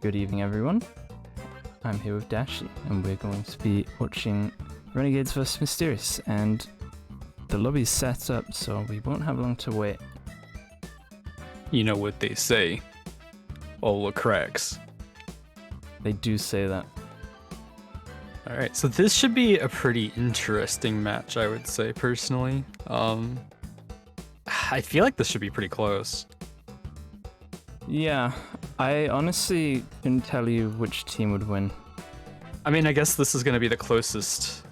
Good evening, everyone. I'm here with Dashy, and we're going to be watching Renegades vs Mysterious, and the lobby's set up, so we won't have long to wait. You know what they say, all the cracks. They do say that. Alright, so this should be a pretty interesting match, I would say, personally. I feel like this should be pretty close. Yeah, I honestly couldn't tell you which team would win. I mean, I guess this is going to be the closest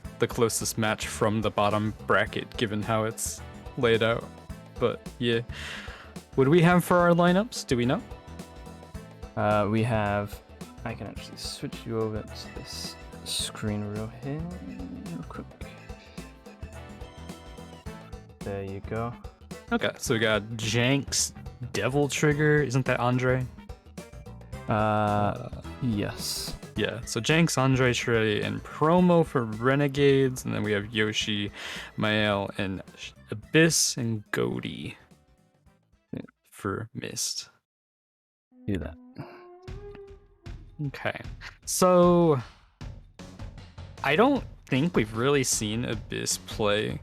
match from the bottom bracket, given how it's laid out. But yeah, what do we have for our lineups? Do we know? We have... I can actually switch you over to this screen real quick. There you go. Okay, so we got Jenks, Devil Trigger. Isn't that Andre? Yes. Yeah, so Jenks, Andre, Trey, and Promo for Renegades, and then we have Yoshi, Mael, and Abyss, and Goaty for Mist. Do that. Okay, so I don't think we've really seen Abyss play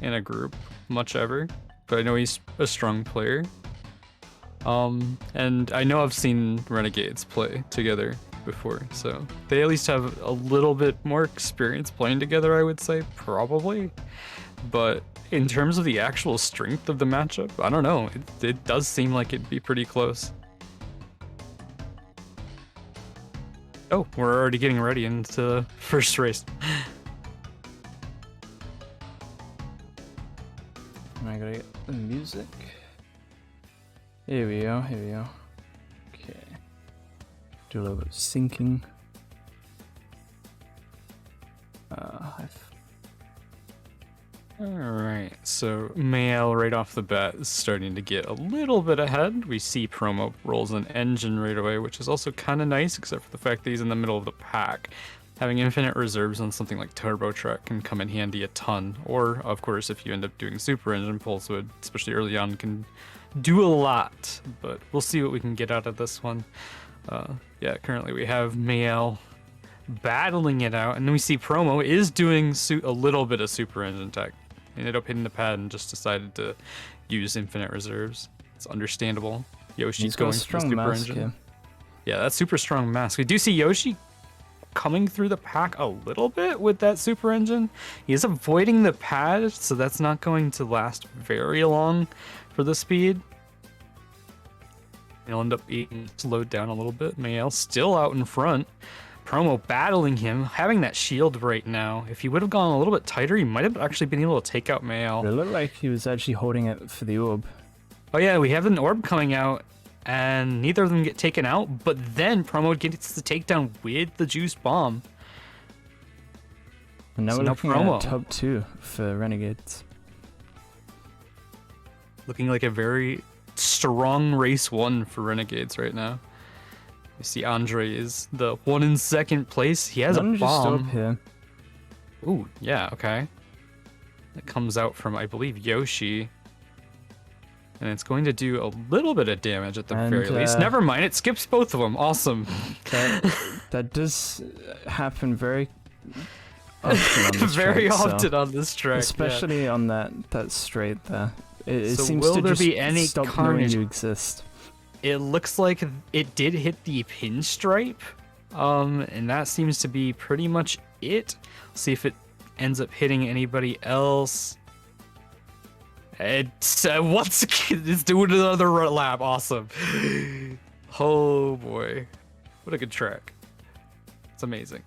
in a group much ever, but I know he's a strong player. And I know I've seen Renegades play together before, so they at least have a little bit more experience playing together, I would say, probably. But in terms of the actual strength of the matchup, I don't know. It does seem like it'd be pretty close. Oh, we're already getting ready into the first race. I gotta get the music. Here we go, here we go. Okay. Do a little bit of syncing. Alright, so Mael right off the bat is starting to get a little bit ahead. We see Promo rolls an engine right away, which is also kind of nice, except for the fact that he's in the middle of the pack. Having infinite reserves on something like Turbo Truck can come in handy a ton, or, of course, if you end up doing Super Engine, Pulsewood, especially early on, can do a lot, but we'll see what we can get out of this one. Yeah, currently we have Mael battling it out, and then we see Promo is doing a little bit of Super Engine tech. Ended up hitting the pad and just decided to use infinite reserves. It's understandable. Yoshi's going for the Super Engine. Here. Yeah, that's super strong mask. We do see Yoshi coming through the pack a little bit with that Super Engine. He is avoiding the pad, so that's not going to last very long for the speed. He'll end up being slowed down a little bit. Mael still out in front. Promo battling him, having that shield right now. If he would have gone a little bit tighter, he might have actually been able to take out Mael. It looked like he was actually holding it for the orb. Oh yeah, we have an orb coming out, and neither of them get taken out, but then Promo gets the takedown with the juice bomb. And now So we're now looking Promo. at top 2 for Renegades. Looking like a very strong race 1 for Renegades right now. You see Andre is the one in second place. He has a Just bomb. up here. Ooh, yeah, okay. It comes out from, I believe, Yoshi. And it's going to do a little bit of damage at the very least. Never mind, it skips both of them. Awesome. That does happen very often on this very track, often on this track. especially on that straight there. It So seems will to there just be any stop carnage? knowing you exist. It looks like it did hit the pinstripe, and that seems to be pretty much it. See if it ends up hitting anybody else. It's doing another lap. Awesome. Oh boy, what a good track. It's amazing.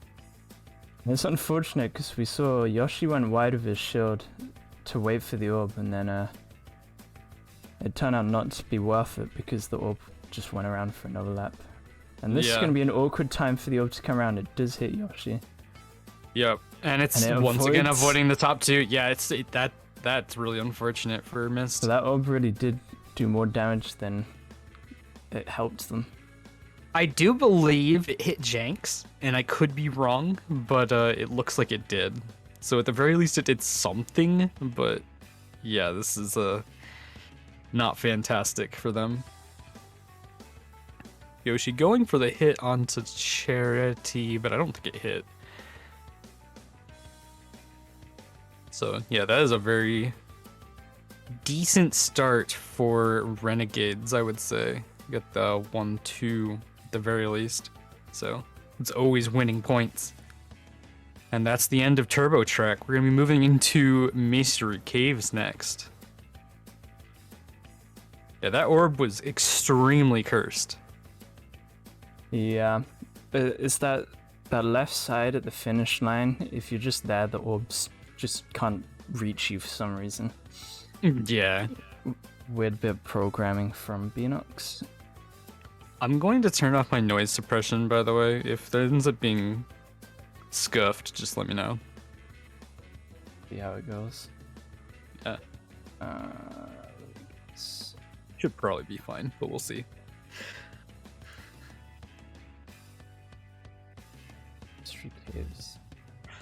It's unfortunate because we saw Yoshi went wide of his shield to wait for the orb, and then it turned out not to be worth it because the orb just went around for another lap. And this is going to be an awkward time for the orb to come around. It does hit Yoshi. Yep, and it's once again avoiding the top 2. Yeah, that's really unfortunate for Mist. So that orb really did do more damage than it helped them. I do believe it hit Jenks, and I could be wrong, but it looks like it did. So at the very least it did something, but yeah, this is not fantastic for them. Yoshi going for the hit onto Charity, but I don't think it hit. So yeah, that is a very decent start for Renegades, I would say. Get the 1-2 at the very least. So it's always winning points. And that's the end of Turbo Track. We're going to be moving into Mystery Caves next. Yeah, that orb was extremely cursed. Yeah, but is that left side at the finish line? If you're just there, the orbs just can't reach you for some reason. Yeah. Weird bit of programming from Beanox. I'm going to turn off my noise suppression, by the way. If that ends up being scuffed, just let me know. See how it goes. Yeah. Should probably be fine, but we'll see. Mystery Caves.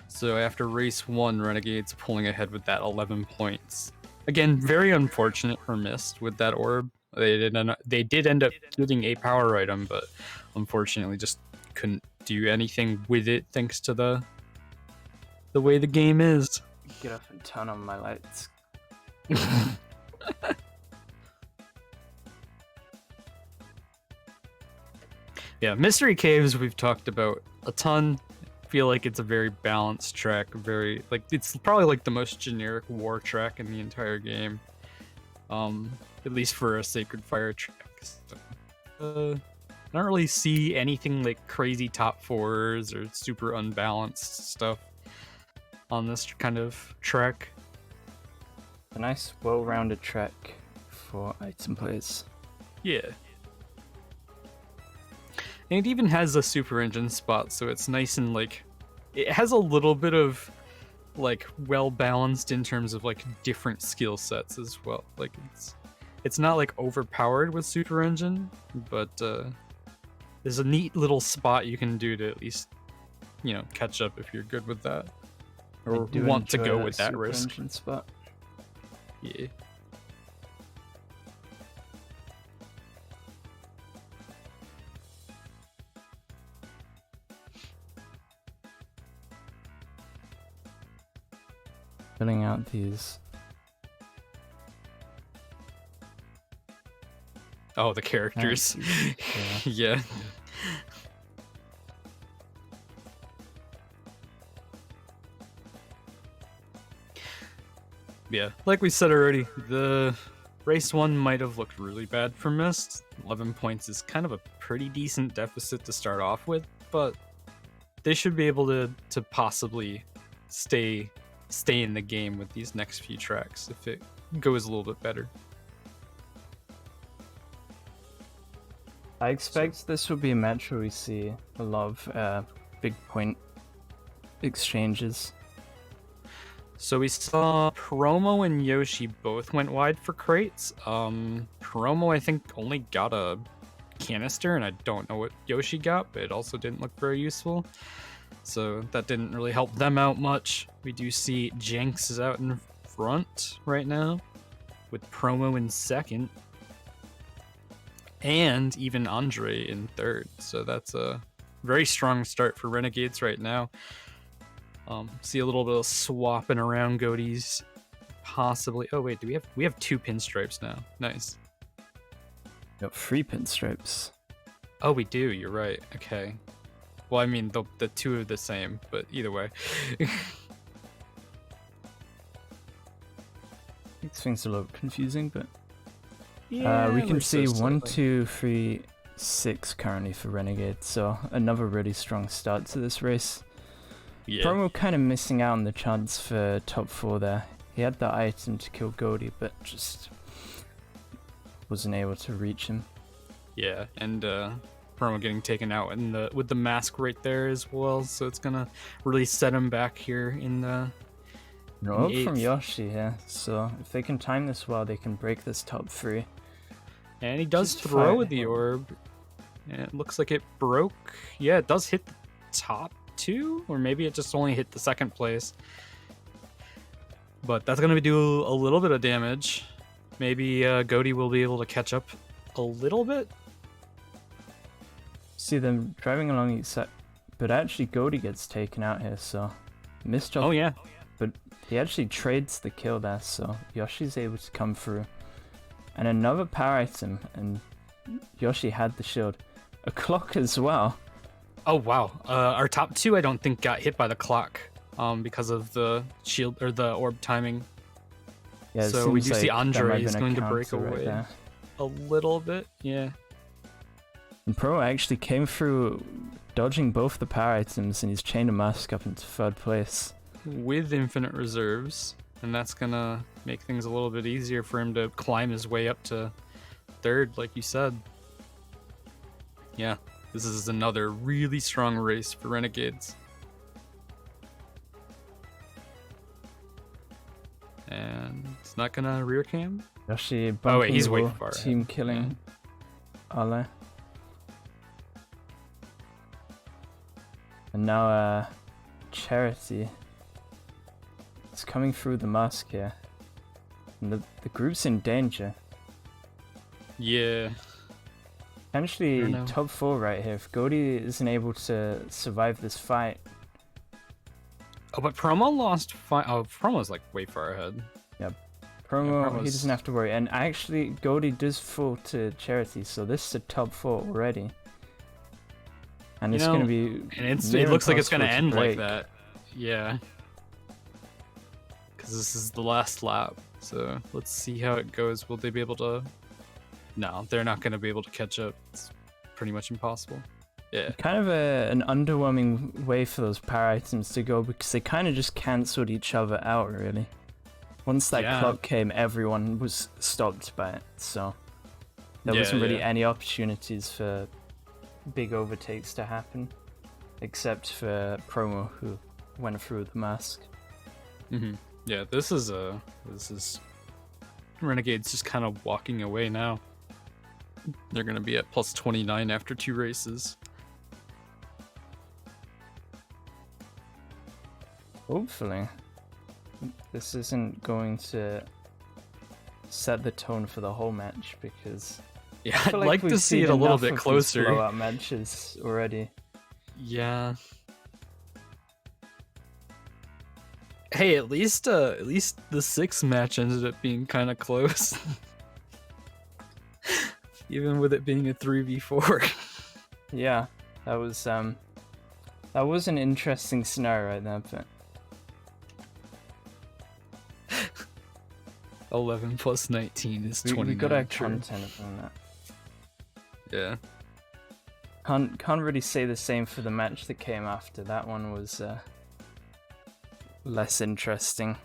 So after race 1, Renegades pulling ahead with that 11 points. Again, very unfortunate for Myst with that orb. They did end up getting a power item, but unfortunately just couldn't do anything with it thanks to the way the game is. Get off and turn on my lights. Yeah, Mystery Caves we've talked about a ton. I feel like it's a very balanced track, it's probably like the most generic war track in the entire game. At least for a Sacred Fire track. So, I don't really see anything like crazy top 4s or super unbalanced stuff on this kind of track. A nice, well-rounded track for item players. Yeah. And it even has a super engine spot, so it's nice and like it has a little bit of like well balanced in terms of like different skill sets as well. Like it's not like overpowered with super engine, but there's a neat little spot you can do to at least, you know, catch up if you're good with that or want to go with that risk. Engine spot. Yeah. Filling out these. Oh, the characters. Yeah. Yeah. Yeah, like we said already, the race 1 might have looked really bad for Myst. 11 points is kind of a pretty decent deficit to start off with, but they should be able to possibly stay in the game with these next few tracks if it goes a little bit better. I expect this will be a match where we see a lot of big point exchanges. So we saw Promo and Yoshi both went wide for crates. Promo I think only got a canister, and I don't know what Yoshi got, but it also didn't look very useful. So that didn't really help them out much. We do see Jenks is out in front right now, with Promo in second, and even Andre in third. So that's a very strong start for Renegades right now. See a little bit of swapping around goatees, possibly. Oh wait, we have 2 pinstripes now? Nice. Got 3 pinstripes. Oh, we do. You're right. Okay. Well, I mean the 2 are the same, but either way. Makes things a little confusing, but Yeah, we can see so 1, slightly. 2, 3, 6 currently for Renegades. So another really strong start to this race. Yeah. Promo kind of missing out on the chance for top 4 there. He had the item to kill Goldie, but just wasn't able to reach him. Yeah, and Promo getting taken out with the mask right there as well, so it's gonna really set him back here in the. No, in from 8th. Yoshi here. So if they can time this well, they can break this top 3. And he does Just throw fire with the him. orb. And it looks like it broke. Yeah, it does hit the top 2, or maybe it just only hit the second place. But that's gonna do a little bit of damage. Maybe Goaty will be able to catch up a little bit. See them driving along except, but actually Goldie gets taken out here, so missed off. Oh yeah. But he actually trades the kill there, so Yoshi's able to come through. And another power item, and Yoshi had the shield. A clock as well. Oh wow. Our top two I don't think got hit by the clock because of the shield or the orb timing. Yeah, so we do like see Andre is going to break right away there. a little bit. Yeah. And Pro actually came through dodging both the power items, and he's chained a mask up into 3rd place. With infinite reserves, and that's gonna make things a little bit easier for him to climb his way up to 3rd, like you said. Yeah, this is another really strong race for Renegades. And it's not gonna rear cam. Yoshi bumping Oh wait, he's way low, far ahead. team killing Ale. And now Charity is coming through the mask here. And the group's in danger. Yeah. Potentially top 4 right here. If Goldie isn't able to survive this fight. Oh, but Promo lost Promo's like way far ahead. Yep. Promo, Promo's... he doesn't have to worry. And actually, Goldie does fall to Charity, so this is a top 4 already. And it's going to be... And it looks like it's going to end break. like that. Yeah. Because this is the last lap. So let's see how it goes. Will they be able to... No, they're not going to be able to catch up. It's pretty much impossible. Yeah. Kind of an underwhelming way for those power items to go, because they kind of just cancelled each other out, really. Once that clock came, everyone was stopped by it, so there wasn't really any opportunities for big overtakes to happen, except for Promo, who went through the mask. Yeah, this is Renegades just kind of walking away now. They're gonna be at plus 29 after 2 races. Hopefully, this isn't going to set the tone for the whole match, because yeah, I'd like to see it a little bit closer. Blowout matches already. Yeah. Hey, at least the 6th match ended up being kind of close. Even with it being a 3v4. Yeah, that was an interesting scenario right there, but 11 plus 19 is 29. We got our content from that. Yeah. Can't really say the same for the match that came after. That one was less interesting.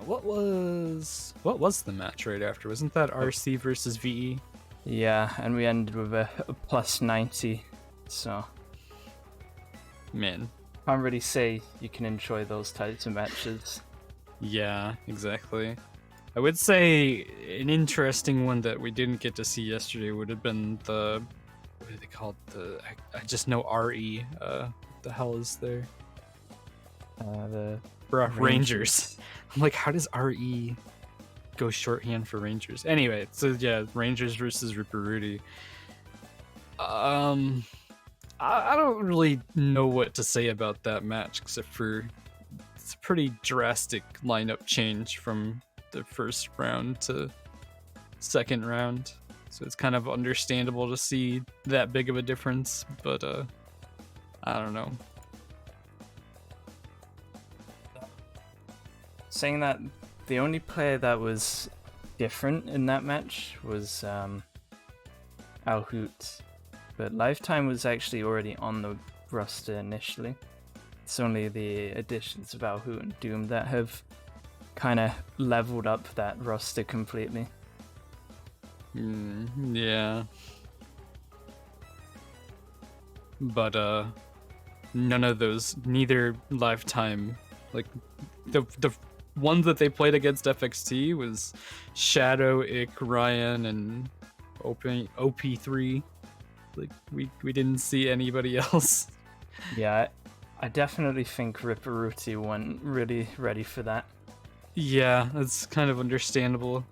What was the match right after? Wasn't that RC versus VE? Yeah, and we ended with a plus 90. So, man, can't really say you can enjoy those types of matches. Yeah, exactly. I would say an interesting one that we didn't get to see yesterday would have been the, what are they called? I just know RE. What the hell is there? The Rangers. I'm like, how does RE go shorthand for Rangers? Anyway, so yeah, Rangers versus Ripper Rudy. I don't really know what to say about that match, except for it's a pretty drastic lineup change from the first round to 2nd round. So it's kind of understandable to see that big of a difference, but I don't know. Saying that, the only player that was different in that match was Alhoot, but Lifetime was actually already on the roster initially. It's only the additions of Alhoot and Doom that have kind of leveled up that roster completely. Yeah. But none of those, neither Lifetime, like the ones that they played against FXT was Shadow, Ick, Ryan, and OP3. Like we didn't see anybody else. Yeah, I definitely think Ripperuti wasn't really ready for that. Yeah, that's kind of understandable.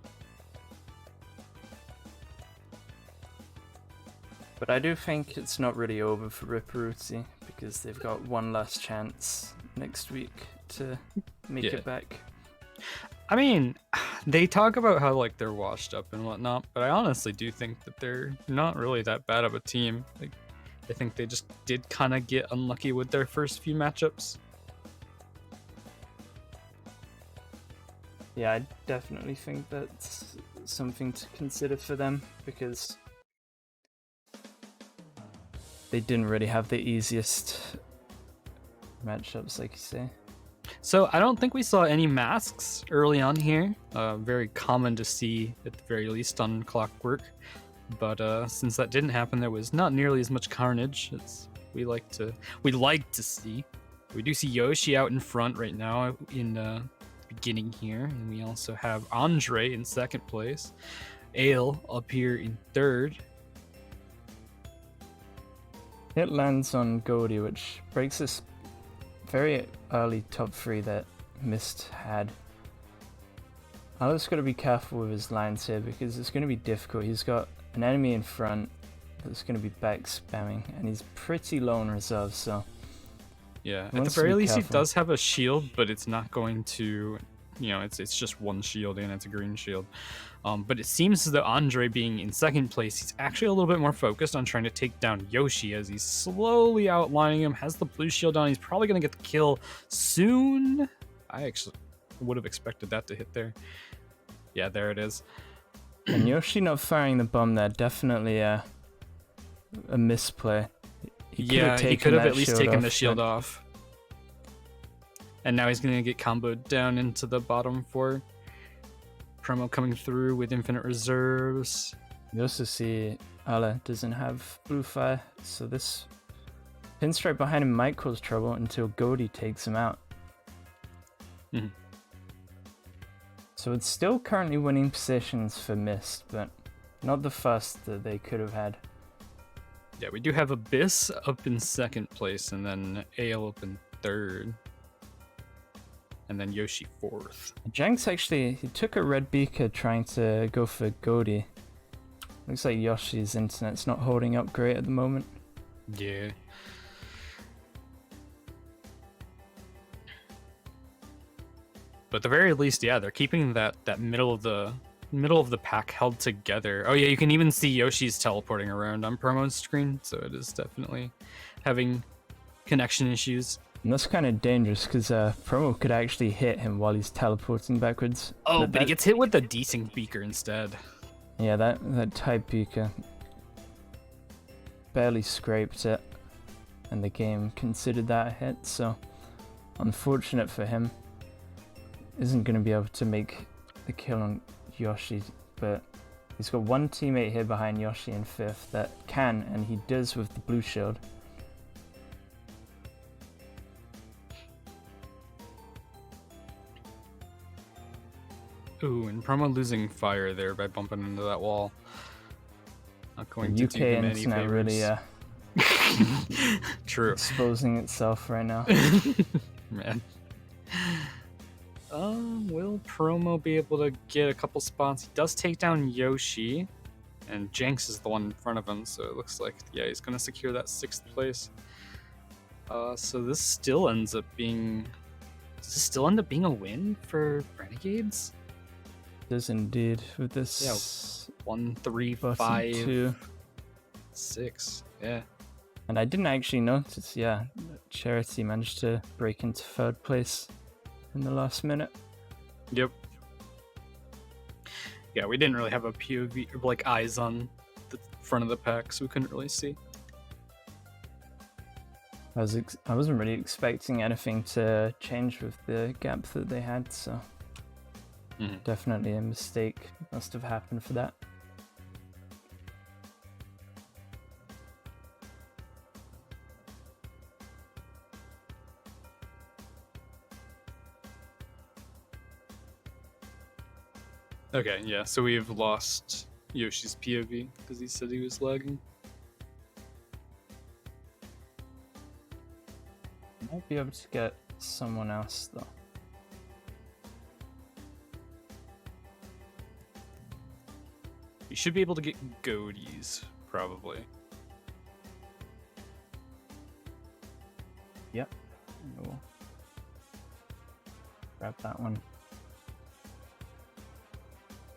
But But I do think it's not really over for Ripperuti because they've got one last chance next week to make it back. I mean, they talk about how like they're washed up and whatnot, but I honestly do think that they're not really that bad of a team. Like, I think they just did kind of get unlucky with their first few matchups. Yeah, I definitely think that's something to consider for them because they didn't really have the easiest matchups, like you say. So I don't think we saw any masks early on here. Very common to see at the very least on Clockwork. But since that didn't happen, there was not nearly as much carnage as we like to see. We do see Yoshi out in front right now in the beginning here, and we also have Andre in second place, Ale up here in third. It lands on Goldie, which breaks this very early top 3 that Mist had. Alo's got to be careful with his lines here because it's going to be difficult. He's got an enemy in front that's going to be back spamming, and he's pretty low on reserves, so... Yeah, at the very least he does have a shield, but it's not going to... You know, it's just one shield, and it's a green shield. But it seems that Andre being in second place, he's actually a little bit more focused on trying to take down Yoshi as he's slowly outlining him, has the blue shield on. He's probably going to get the kill soon. I actually would have expected that to hit there. Yeah, there it is. And Yoshi not firing the bomb there, definitely a misplay. He could have at least taken the shield off. And now he's going to get comboed down into the bottom 4. Promo coming through with infinite reserves. You also see Ala doesn't have blue fire, so this pinstripe behind him might cause trouble until Goldie takes him out. Mm-hmm. So it's still currently winning positions for Mist, but not the first that they could have had. Yeah, we do have Abyss up in second place, and then Ale up in third. And then Yoshi fourth. Jenks actually, he took a red beaker trying to go for Goldie. Looks like Yoshi's internet's not holding up great at the moment. Yeah. But at the very least, yeah, they're keeping that middle of the pack held together. Oh yeah, you can even see Yoshi's teleporting around on Promo's screen, so it is definitely having connection issues. And that's kind of dangerous because Promo could actually hit him while he's teleporting backwards. Oh, but he gets hit with the desync beaker instead. Yeah, that type beaker barely scraped it, and the game considered that a hit, so unfortunate for him. Isn't going to be able to make the kill on Yoshi, but he's got one teammate here behind Yoshi in 5th that can, and he does with the blue shield. Ooh, and Promo losing fire there by bumping into that wall. Not going to UK do him any internet favors. really True. exposing itself right now. Man. Will Promo be able to get a couple spots? He does take down Yoshi, and Jenks is the one in front of him, so it looks like, yeah, he's going to secure that 6th place. So this still ends up being... Does this still end up being a win for Renegades? Does indeed with this 1, 3, button 5, 2. 6. Yeah. And I didn't actually notice, that Charity managed to break into 3rd place in the last minute. Yep. Yeah, we didn't really have a POV, like eyes on the front of the pack, so we couldn't really see. I wasn't really expecting anything to change with the gap that they had, so definitely a mistake must have happened for that. Okay, yeah, so we've lost Yoshi's POV because he said he was lagging. Might be able to get someone else though. We should be able to get Goaties, probably. Yep. We'll grab that one.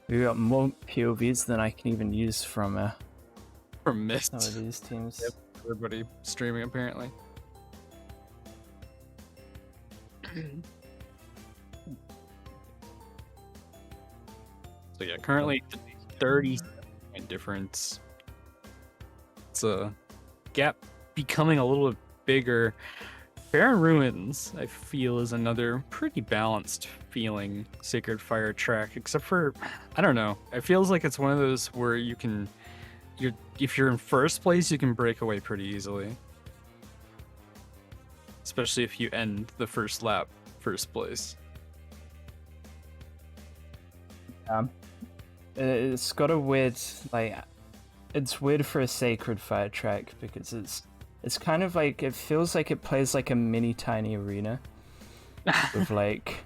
We got more POVs than I can even use from Mist. some of these teams. Yep. Everybody streaming apparently. So yeah, currently 30 point difference. It's a gap becoming a little bit bigger. Barren Ruins, I feel, is another pretty balanced feeling Sacred Fire track, except for, I don't know, it feels like it's one of those where if you're in first place, you can break away pretty easily. Especially if you end the first lap first place. It's got a weird, like, it's weird for a Sacred Fire track because it's kind of like, it feels like it plays like a mini tiny arena with like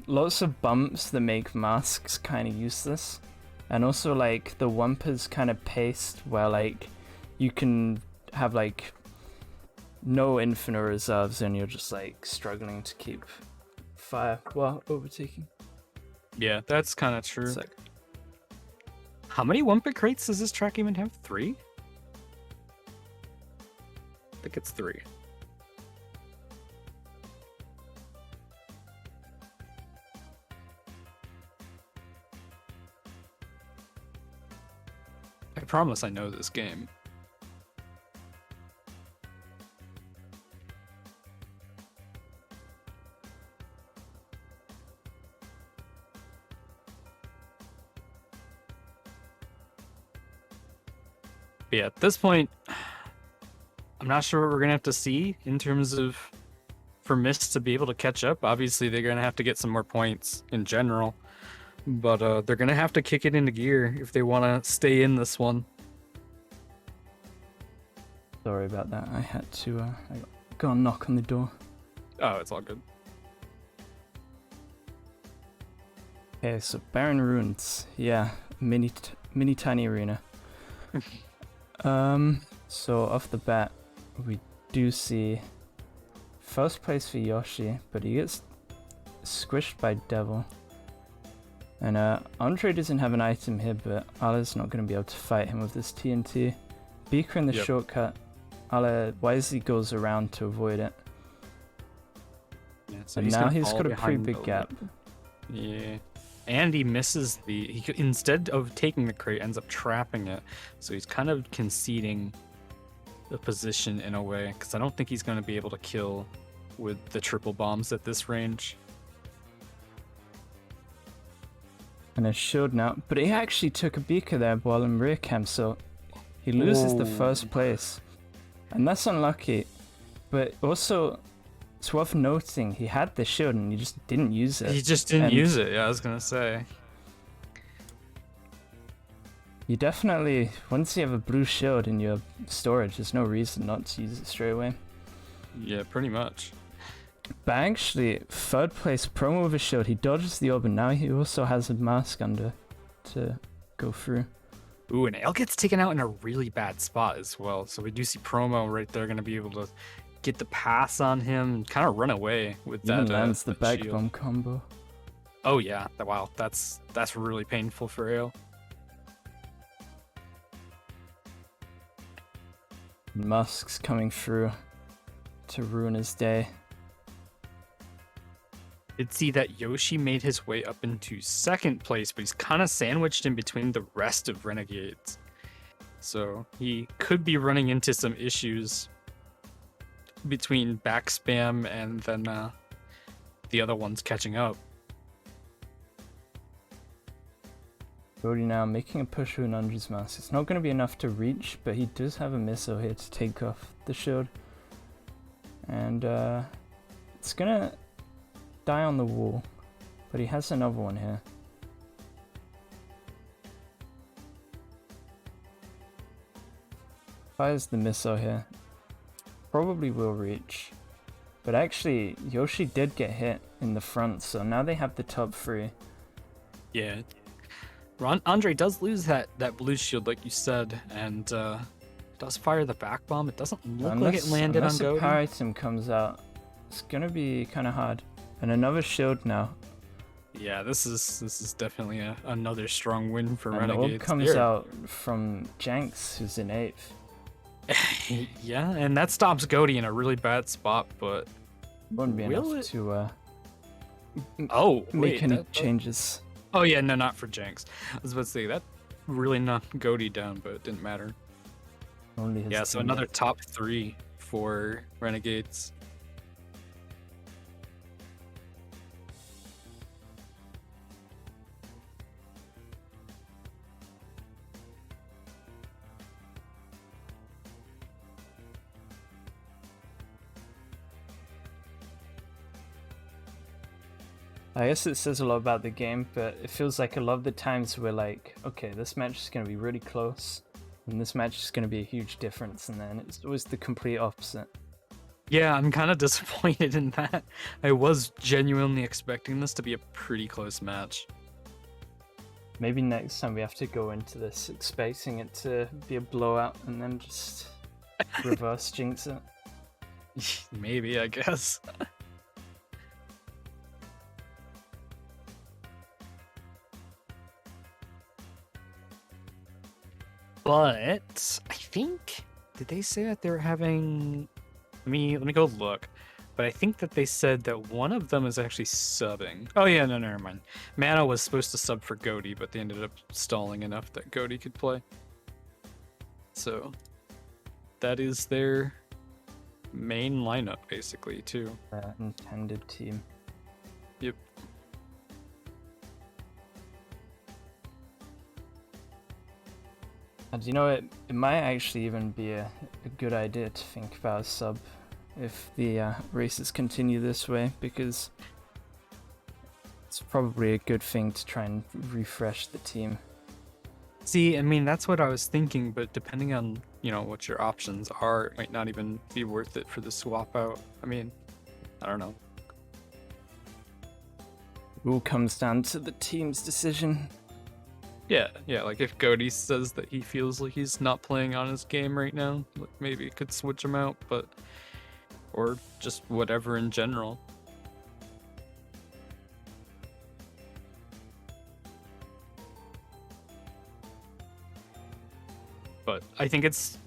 lots of bumps that make masks kind of useless, and also like the Wumper's kind of paced where like you can have like no infinite reserves and you're just like struggling to keep fire while overtaking. Yeah, that's kind of true. It's like, how many Wumper crates does this track even have? 3? I think it's 3. I promise I know this game. But yeah, at this point, I'm not sure what we're gonna have to see in terms of for Mist to be able to catch up. Obviously, they're gonna have to get some more points in general, but they're gonna have to kick it into gear if they want to stay in this one. sorry about that. I had to go and knock on the door. Oh, it's all good. Okay, so Barren Ruins, yeah, mini tiny arena. So off the bat, we do see first place for Yoshi, but he gets squished by Devil. And Andre doesn't have an item here, but Ala's not going to be able to fight him with this TNT. Beaker in the shortcut. Ala wisely goes around to avoid it. Yeah, so and now he's got a pretty big gap. Yeah. And he misses instead of taking the crate, ends up trapping it. So he's kind of conceding the position in a way, because I don't think he's going to be able to kill with the triple bombs at this range. And a shield now, but he actually took a beaker there while in rear cam, so he loses the first place. And that's unlucky, but also it's worth noting he had the shield and he just didn't use it. He just didn't use it, yeah, I was gonna say. You definitely, once you have a blue shield in your storage, there's no reason not to use it straight away. Yeah, pretty much. But actually, third place promo with a shield, he dodges the orb and now he also has a mask under to go through. Ooh, and Ale gets taken out in a really bad spot as well. So we do see promo right there going to be able to get the pass on him, kind of run away with that. Even lands the back shield. bomb combo. Oh yeah, wow, that's really painful for Ale. Musk's coming through to ruin his day. Did see that Yoshi made his way up into second place, but he's kind of sandwiched in between the rest of Renegades. So he could be running into some issues between back spam and then the other ones catching up. Brody now making a push with an Undra's mask. It's not going to be enough to reach, but he does have a missile here to take off the shield. And it's going to die on the wall, but he has another one here. Fires the missile here. Probably will reach. But actually, Yoshi did get hit in the front, so now they have the top 3. Yeah. Andre does lose that blue shield, like you said, and does fire the back bomb. It doesn't look like it landed on Unless a Goaty. power item comes out, It's gonna be kind of hard. And another shield now. Yeah, this is definitely another strong win for And the orb Renegades. comes out from Janks, who's in 8th. Yeah, and that stops Goaty in a really bad spot, but Won't be will enough it? to Oh, make wait, any that- changes. Oh yeah, no, not for Jenks. I was about to say that really knocked Goaty down, but it didn't matter. Only his Yeah, so team another gets- top 3 for Renegades. I guess it says a lot about the game, but it feels like a lot of the times we're like, okay, this match is going to be really close, and this match is going to be a huge difference, and then it's always the complete opposite. Yeah, I'm kind of disappointed in that. I was genuinely expecting this to be a pretty close match. Maybe next time we have to go into this expecting it to be a blowout, and then just reverse jinx it. Maybe, I guess. But I think, did they say that they're having? Let me go look. But I think that they said that one of them is actually subbing. Oh yeah, no, never mind. Mana was supposed to sub for Goaty, but they ended up stalling enough that Goaty could play. So that is their main lineup basically too. Intended team. Yep. And you know, it might actually even be a good idea to think about a sub if the races continue this way, because it's probably a good thing to try and refresh the team. See, I mean, that's what I was thinking, but depending on, you know, what your options are, it might not even be worth it for the swap out. I mean, I don't know. It all comes down to the team's decision. Yeah, like if Goaty says that he feels like he's not playing on his game right now, like maybe it could switch him out, but or just whatever in general. But I think it's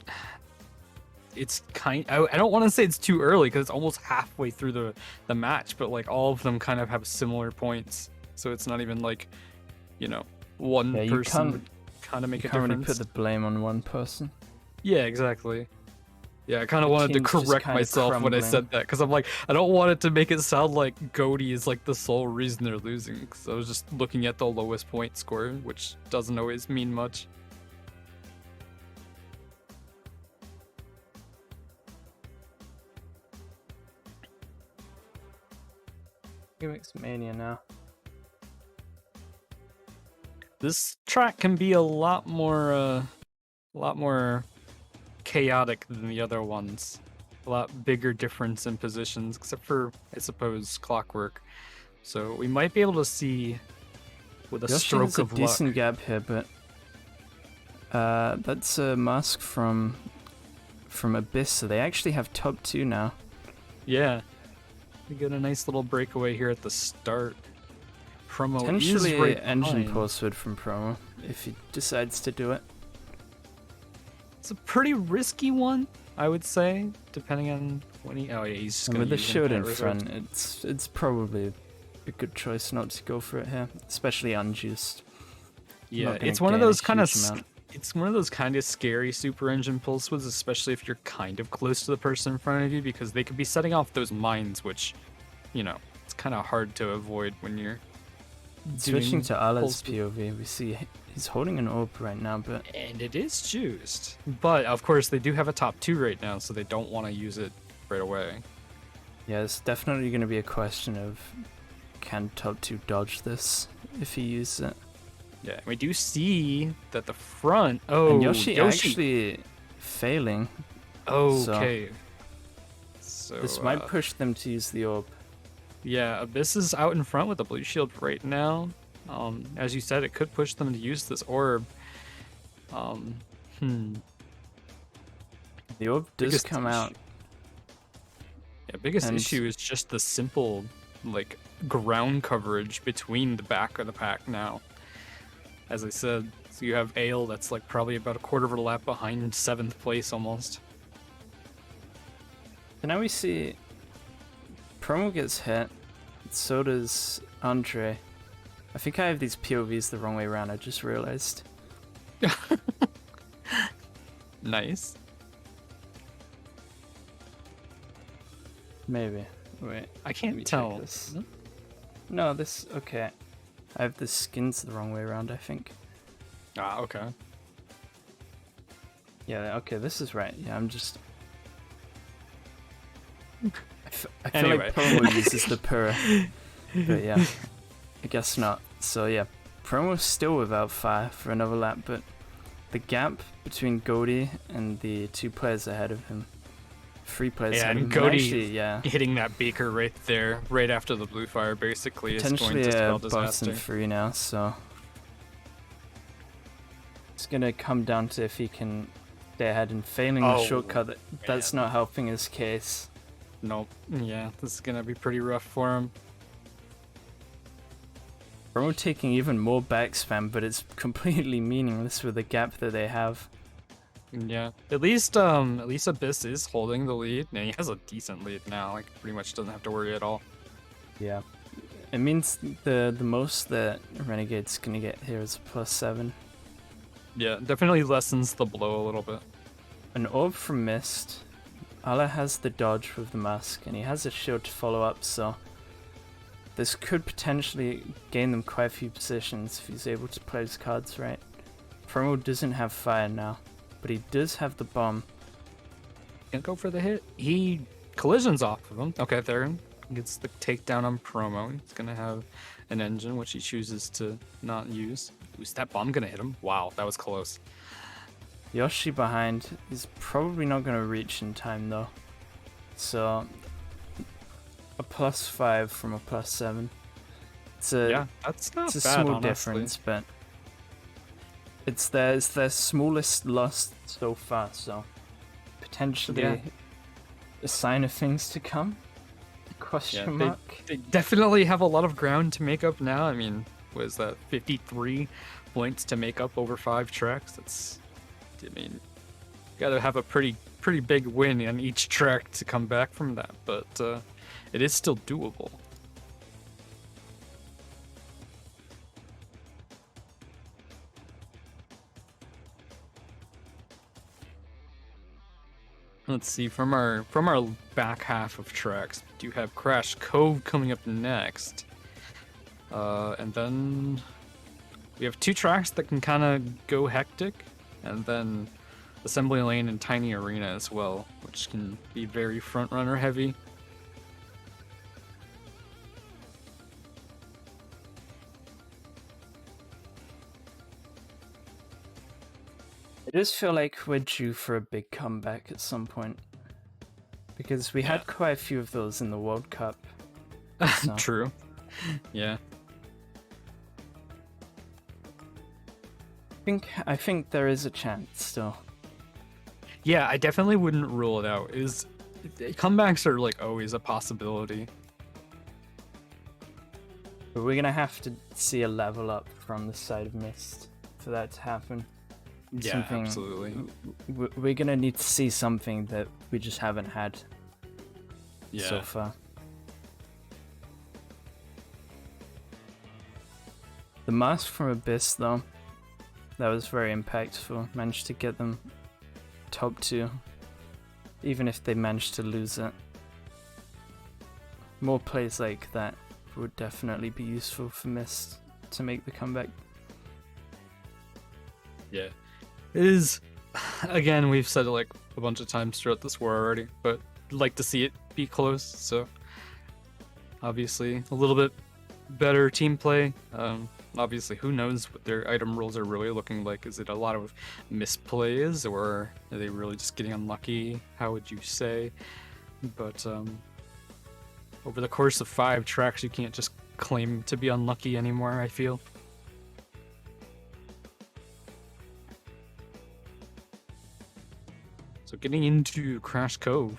kind. I don't want to say it's too early because it's almost halfway through the match, but like all of them kind of have similar points, so it's not even like, you know, one person would kind of make a can't difference. really put the blame on one person. Yeah, exactly. Yeah, I kind of The wanted to team's just correct kinda myself when I crumbling. said that, because I'm like, I don't want it to make it sound like Goaty is like the sole reason they're losing, because I was just looking at the lowest point score, which doesn't always mean much. Gimmicks Mania now. This track can be a lot more chaotic than the other ones. A lot bigger difference in positions, except for, I suppose, Clockwork. So we might be able to see with a Yoshi stroke has a of luck. decent gap here, but that's a mask from Abyss, so they actually have top 2 now. Yeah, we get a nice little breakaway here at the start. Promo is Potentially right engine behind. pulsewood from Promo if he decides to do it. It's a pretty risky one, I would say, depending on when he. Oh yeah, he's just And gonna with the use shield in Infinite front, Reserve. it's probably a good choice not to go for it here, especially unjuiced. Yeah, not gonna it's one of gain a those kind of. huge amount. It's one of those kind of scary super engine pulse woods, especially if you're kind of close to the person in front of you, because they could be setting off those mines, which, you know, it's kind of hard to avoid when you're. Switching doing to Ala's pulse woods. POV, we see he's holding an orb right now, but And it is juiced. But of course, they do have a top 2 right now, so they don't want to use it right away. yeah, it's definitely going to be a question of can top 2 dodge this if he uses it. Yeah, we do see that the front. Oh, And Yoshi actually failing, Okay. So this might push them to use the orb. yeah, Abyss is out in front with a blue shield right now. As you said, it could push them to use this orb. The orb does Biggest come issue- out Yeah, biggest And- issue is just the simple, like, ground coverage between the back of the pack now. As I said, so you have Ale that's like probably about a quarter of a lap behind 7th place almost. So now we see Promo gets hit, so does Andre. I think I have these POVs the wrong way around, I just realized. Nice. Maybe. Wait. I let can't me check tell. this. No, this... Okay. I have the skins the wrong way around, I think. Ah, okay. Yeah, okay, this is right. Yeah, I'm just... I feel Anyway. like Promo uses the Pura. But yeah, I guess not. So yeah, Promo's still without fire for another lap, but the gap between Goldie and the 2 players ahead of him, 3 players Yeah, ahead of and him, Goldie actually, yeah, hitting that beaker right there, right after the blue fire, basically is going potentially to a spell bottom disaster. 3 now, so it's gonna come down to if he can stay ahead, and failing the Oh, shortcut, that's man. not helping his case. Nope. Yeah, this is gonna be pretty rough for him. Promo taking even more backspam, but it's completely meaningless with the gap that they have. Yeah. At least Abyss is holding the lead, and he has a decent lead now. Like, pretty much doesn't have to worry at all. Yeah. It means the most that Renegade's gonna get here is +7. Yeah, definitely lessens the blow a little bit. An orb from Mist. Ala has the dodge with the mask, and he has a shield to follow up, so this could potentially gain them quite a few positions if he's able to play his cards right. Promo doesn't have fire now, but he does have the bomb. Can't go for the hit. He collisions off of him. Okay, there. Gets the takedown on Promo. He's gonna have an engine, which he chooses to not use. Is that bomb gonna hit him? Wow, that was close. Yoshi behind is probably not gonna reach in time though. So a +5 from a +7. It's a Yeah, that's not it's a bad, small honestly. difference, but it's their smallest loss so far, so potentially Yeah. a sign of things to come? Question mark? They definitely have a lot of ground to make up now. I mean, was that 53 points to make up over 5 tracks? That's, I mean, gotta have a pretty big win on each track to come back from that, but it is still doable. Let's see, from our back half of tracks, we do have Crash Cove coming up next. And then we have 2 tracks that can kind of go hectic, and then Assembly Lane and Tiny Arena as well, which can be very front runner heavy. It does feel like we're due for a big comeback at some point. Because we had quite a few of those in the World Cup. So. True. Yeah. I think there is a chance still. Yeah, I definitely wouldn't rule it out. Comebacks are like always a possibility. But we're gonna have to see a level up from the side of Mist for that to happen. Yeah, absolutely. We're gonna need to see something that we just haven't had Yeah. so far. The mask from Abyss, though, that was very impactful. Managed to get them top 2, even if they managed to lose it. More plays like that would definitely be useful for Mist to make the comeback. Yeah. It is, again, we've said it like a bunch of times throughout this war already, but I'd like to see it be close, so obviously a little bit better team play. Obviously, who knows what their item rolls are really looking like. Is it a lot of misplays, or are they really just getting unlucky? How would you say? But over the course of 5 tracks, you can't just claim to be unlucky anymore, I feel. So getting into Crash Cove.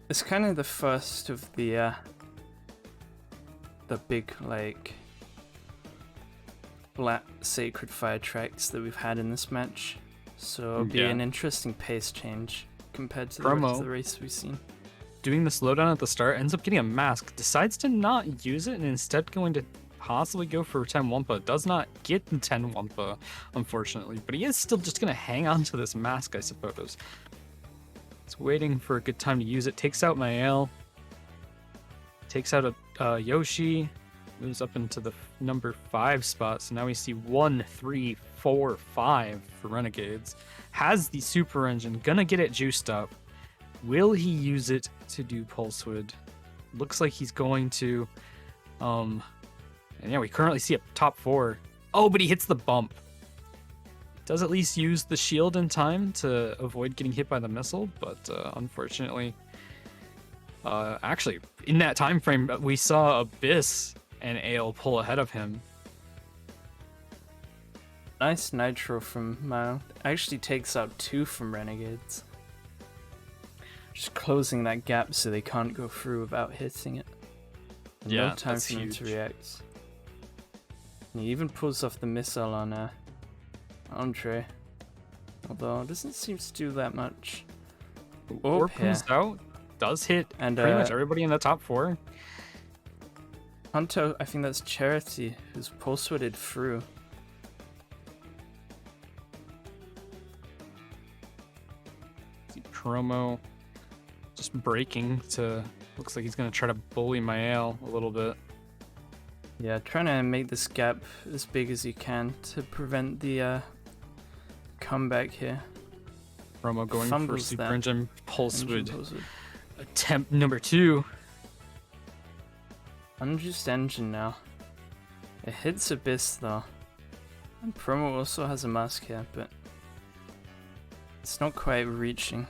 It's kind of the first of the big, like, black sacred fire tracks that we've had in this match. So it'll be an interesting pace change compared to the rest of the race we've seen. Doing the slowdown at the start, ends up getting a mask, decides to not use it, and instead going to possibly go for 10 Wumpa. Does not get the 10 Wumpa, unfortunately, but he is still just going to hang on to this mask, I suppose. It's waiting for a good time to use it. Takes out Mael. Takes out a Yoshi. Moves up into the number 5 spot. So now we see 1, 3, 4, 5 for Renegades. Has the super engine. Gonna get it juiced up. Will he use it to do Pulse Wood? Looks like he's going to. And yeah, we currently see a top 4. Oh, but he hits the bump. Does at least use the shield in time to avoid getting hit by the missile, but unfortunately, actually, in that time frame, we saw Abyss and Ale pull ahead of him. Nice nitro from Mao. Actually takes out 2 from Renegades. Just closing that gap so they can't go through without hitting it. Yeah, no time that's for them huge. to react. And he even pulls off the missile on Andre. Although it doesn't seem to do that much. Orb comes out, does hit and pretty much everybody in the top 4. Hunter, I think that's Charity, who's pulse-wooded through. See Promo just breaking to, looks like he's going to try to bully Mael a little bit. Yeah, trying to make this gap as big as you can to prevent the comeback here. Promo going for Super Engine Pulse Wood. Attempt number 2. Unjuiced engine now. It hits Abyss though. And Promo also has a mask here, but it's not quite reaching.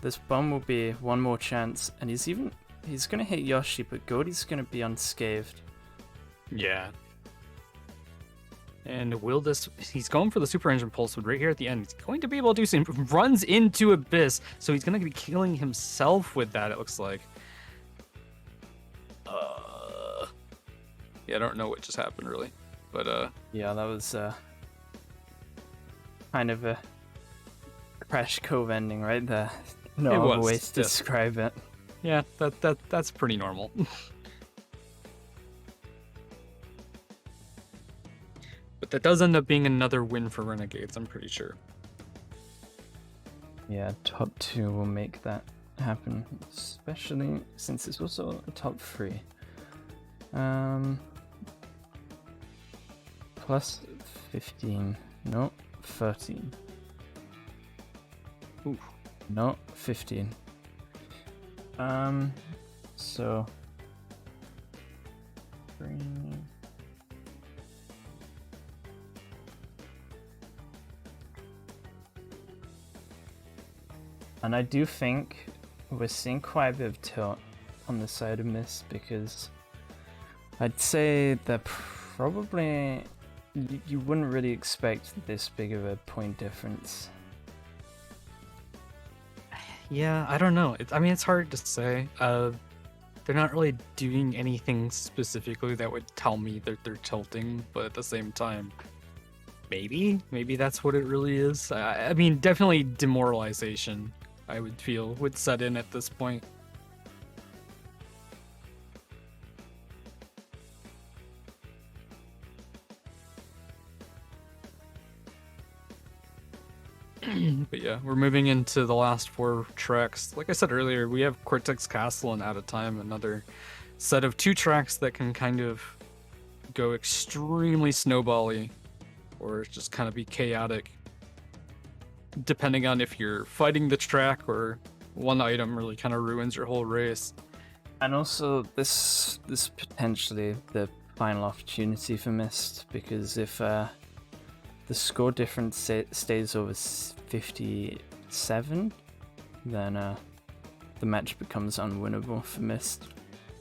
This bomb will be one more chance, and he's gonna hit Yoshi, but Goaty's gonna be unscathed. Yeah. And will this... He's going for the Super Engine Pulse Wood right here at the end. He's going to be able to do some... Runs into Abyss, so he's going to be killing himself with that, it looks like. Yeah, I don't know what just happened, really. But, Yeah, that was, kind of a Crash Cove ending right there. No other way to describe it. Yeah, that's pretty normal. But that does end up being another win for Renegades, I'm pretty sure. Yeah, top 2 will make that happen, especially since it's also a top 3. Plus 15. No, 13. Ooh. No, 15. So 3. And I do think we're seeing quite a bit of tilt on the side of Mist, because I'd say that probably you wouldn't really expect this big of a point difference. Yeah, I don't know. I mean, it's hard to say. They're not really doing anything specifically that would tell me that they're tilting, but at the same time, maybe that's what it really is. I mean, definitely demoralization, I would feel, would set in at this point. But yeah, we're moving into the last 4 tracks. Like I said earlier, we have Cortex Castle and Out of Time, another set of 2 tracks that can kind of go extremely snowbally or just kind of be chaotic, depending on if you're fighting the track or one item really kind of ruins your whole race. And also, this potentially the final opportunity for Mist, because if the score difference stays over 57, then the match becomes unwinnable for Mist.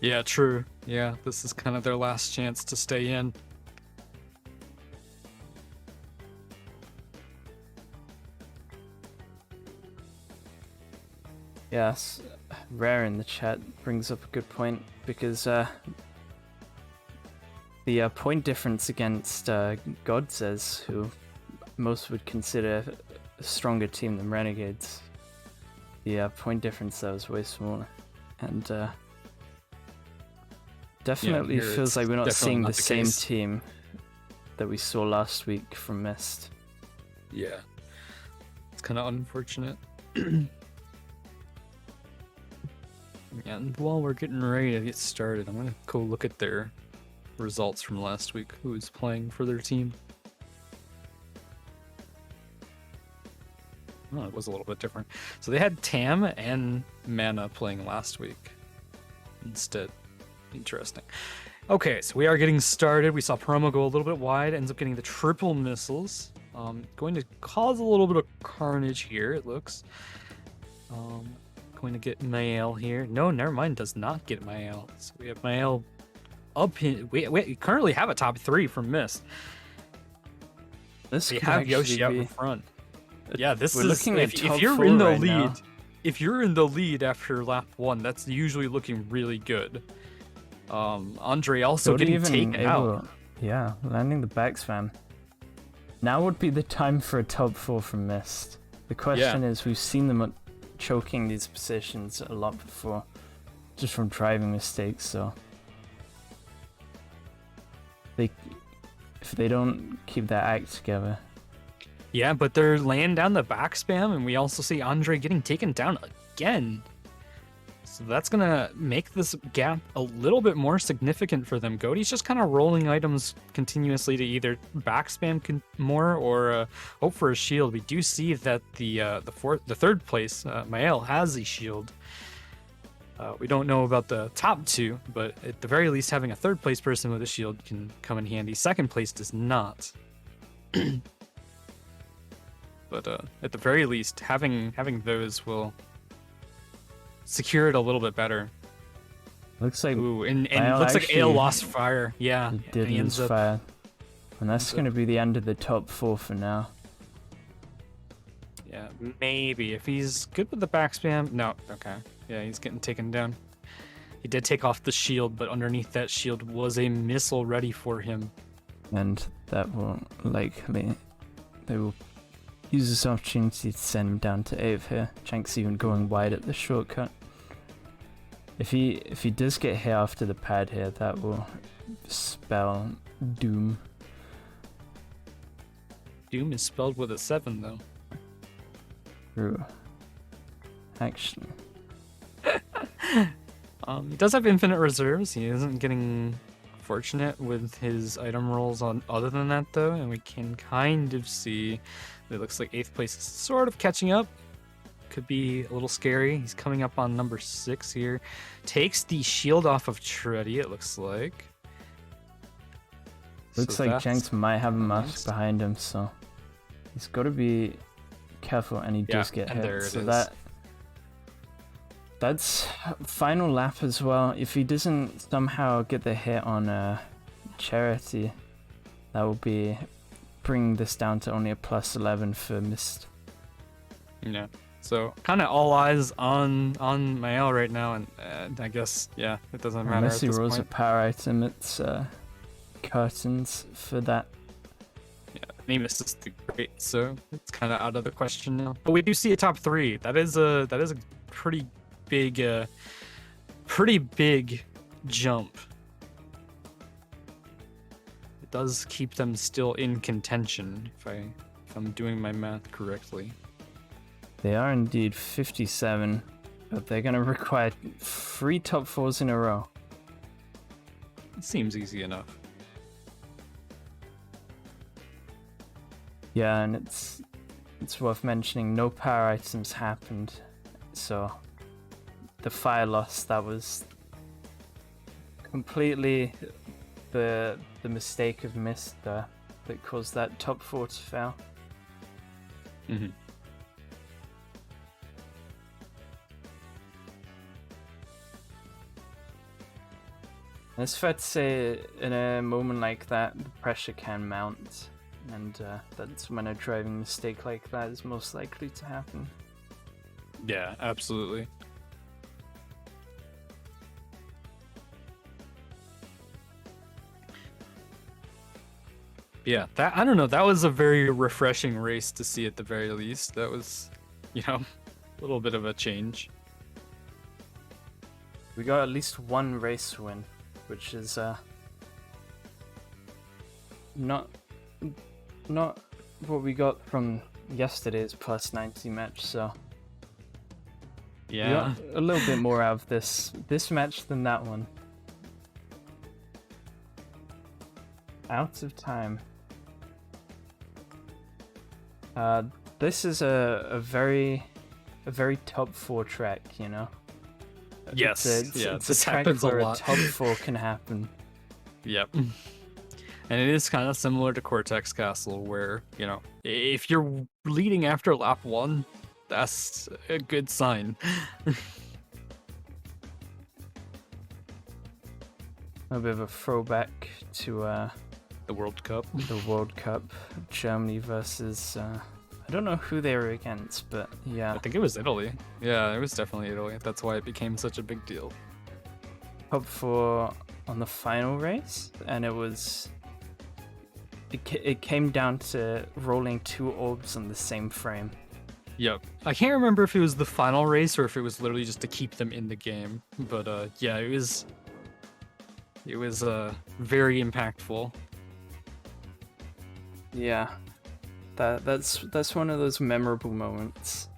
Yeah, true. Yeah, this is kind of their last chance to stay in. Yes, Rare in the chat brings up a good point because the point difference against God says, who most would consider a stronger team than Renegades, the point difference there was way smaller, and definitely feels like we're not seeing the same team that we saw last week from Mist. Yeah, it's kind of unfortunate. And while we're getting ready to get started, I'm gonna go look at their results from last week. Who's playing for their team? Oh, it was a little bit different. So they had Tam and Mana playing last week instead. Interesting. Okay, so we are getting started. We saw Promo go a little bit wide, ends up getting the triple missiles. Going to cause a little bit of carnage here, it looks. Going to get Mael here. No, never mind, does not get Mael. So we have Mael up in... We currently have a top 3 from Mist. This we have Yoshi out in front. Yeah, this We're is... looking at if you're in the right lead... now. If you're in the lead after lap 1, that's usually looking really good. Andre also getting taken out. Yeah, landing the back spam. Now would be the time for a top 4 from Mist. The question is, we've seen them choking these positions a lot before, just from driving mistakes, so if they don't keep that act together. Yeah, but they're laying down the back spam, and we also see Andre getting taken down again. So that's going to make this gap a little bit more significant for them. Goaty's just kind of rolling items continuously to either back spam more or hope for a shield. We do see that the third place, Mael, has a shield. We don't know about the top 2, but at the very least, having a third place person with a shield can come in handy. Second place does not. But at the very least, having those will secure it a little bit better. Looks like it looks like Ale lost fire. Yeah, he did lose fire, and that's going to be the end of the top 4 for now. Yeah, maybe if he's good with the back spam. No, okay. Yeah, he's getting taken down. He did take off the shield, but underneath that shield was a missile ready for him. And that will likely... They will use this opportunity to send him down to 8th here. Jank's even going wide at the shortcut. If he does get hit after the pad here, that will spell doom. Doom is spelled with a 7, though. True. Actually. He does have infinite reserves. He isn't getting fortunate with his item rolls on other than that, though, and we can kind of see that it looks like 8th place is sort of catching up. Could be a little scary. He's coming up on number 6 here. Takes the shield off of Treddy, it looks like. Looks like Jenks might have a mask behind him, so he's got to be careful, and he does get hit. There it so is. That's final lap as well. If he doesn't somehow get the hit on Charity, that will be bringing this down to only a plus 11 for Mist. Yeah. So kind of all eyes on Mael right now, and I guess it doesn't matter. Unless he at this rolls point. a power item, it's curtains for that. Yeah, name is just great, so it's kind of out of the question now. But we do see a top 3. That is a pretty big jump. It does keep them still in contention, if I'm doing my math correctly. They are indeed 57, but they're going to require 3 top 4s in a row. It seems easy enough. Yeah, and it's worth mentioning no power items happened, so the fire loss, that was completely the mistake of Mist there that caused that top 4 to fail. Mm-hmm. It's fair to say, in a moment like that, the pressure can mount, and that's when a driving mistake like that is most likely to happen. Yeah, absolutely. Yeah, that I don't know. That was a very refreshing race to see at the very least. That was, a little bit of a change. We got at least one race win, which is not what we got from yesterday's plus 90 match. So Yeah. we got a little bit more out of this match than that one. Out of time. This is a very top 4 track, you know. Yes. It's This a track happens a where lot. top 4 can happen. Yep. And it is kind of similar to Cortex Castle, where, if you're leading after lap 1, that's a good sign. A bit of a throwback to The World Cup. the World Cup, Germany versus I don't know who they were against, but yeah, I think it was Italy. Yeah, it was definitely Italy. That's why it became such a big deal. top 4 on the final race, and it came down to rolling 2 orbs on the same frame. Yep. I can't remember if it was the final race or if it was literally just to keep them in the game. But yeah, it was very impactful. Yeah, that's one of those memorable moments.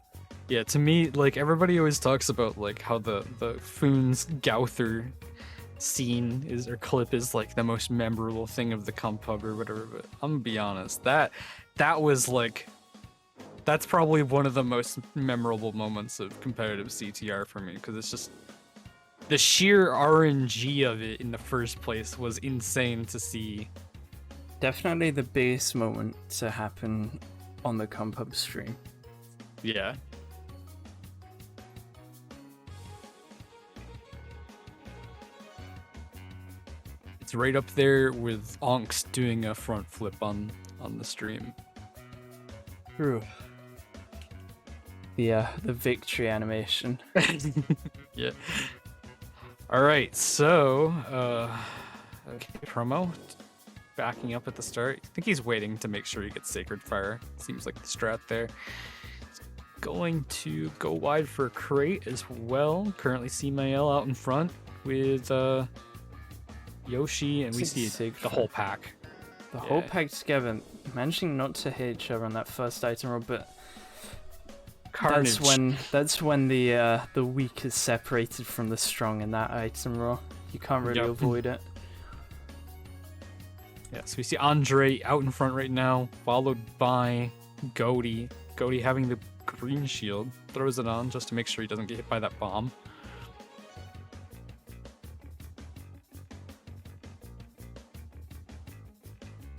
Yeah, to me, like, everybody always talks about like how the Foon's Gauther scene or clip is like the most memorable thing of the comp pub or whatever, but I'm gonna be honest, that was like, that's probably one of the most memorable moments of competitive CTR for me, because it's just the sheer RNG of it in the first place was insane to see. Definitely the biggest moment to happen on the comp pub stream. Yeah. It's right up there with Onks doing a front flip on the stream. True. The victory animation. Yeah. All right, so okay, promo backing up at the start. I think he's waiting to make sure he gets Sacred Fire. Seems like the strat there. He's going to go wide for a crate as well. Currently see Mael out in front with Yoshi, and we see the whole pack. The whole pack together, managing not to hit each other on that first item roll, but Carnage. That's when the weak is separated from the strong in that item roll. You can't really avoid it. Yeah, so we see Andre out in front right now, followed by Goaty. Goaty having the green shield, throws it on just to make sure he doesn't get hit by that bomb.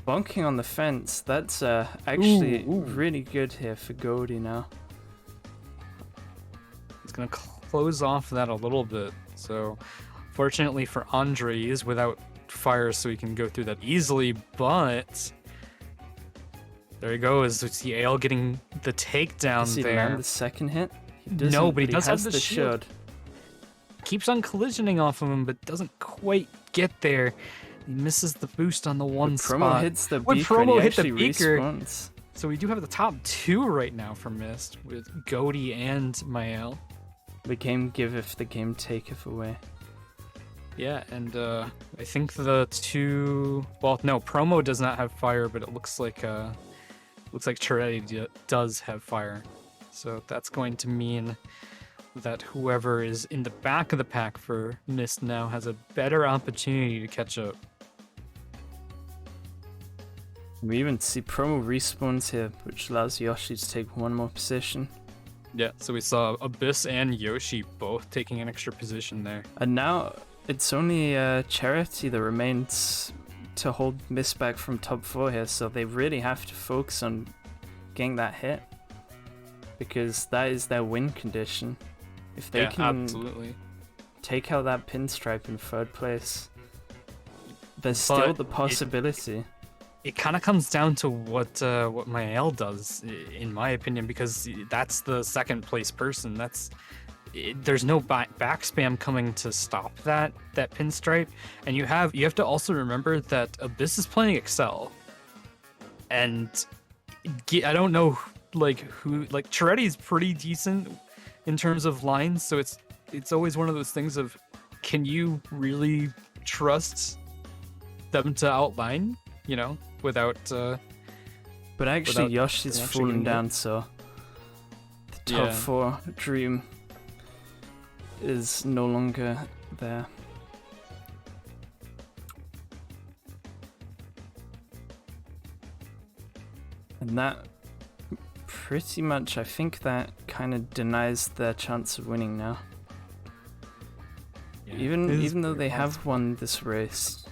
Bonking on the fence, that's actually Ooh. really good here for Goaty now. He's going to close off that a little bit. So, fortunately for Andre, he is without fire, so he can go through that easily, but there he goes. We see Ale getting the takedown Does he there. land the second hit? He doesn't, No, but he does has have the shield. shield. Keeps on collisioning off of him, but doesn't quite get there. He misses the boost on the one Promo spot. hits the When beaker and Promo he hit the actually beaker, respawns. So we do have the top 2 right now for Mist, with Goaty and Mael. The game giveth, the game taketh away. Yeah, and I think the 2... Well, no, Promo does not have fire, but it looks like Chiretti does have fire. So that's going to mean that whoever is in the back of the pack for Mist now has a better opportunity to catch up. We even see Promo respawns here, which allows Yoshi to take one more position. Yeah, so we saw Abyss and Yoshi both taking an extra position there. And now it's only Charity that remains to hold Mist back from top 4 here, so they really have to focus on getting that hit, because that is their win condition. If they can absolutely take out that pinstripe in 3rd place, there's still the possibility. it kind of comes down to what Mael does, in my opinion, because that's the second place person. There's no back spam coming to stop that pinstripe, and you have to also remember that Abyss is playing Excel, and I don't know who Chiretti's pretty decent in terms of lines, so it's always one of those things of, can you really trust them to outline, without But actually, without Yoshi's actually fallen getting down, so the top Yeah. 4 dream is no longer there. And that pretty much, I think that kind of denies their chance of winning now. Yeah, even it is even though pretty they awesome. have won this race.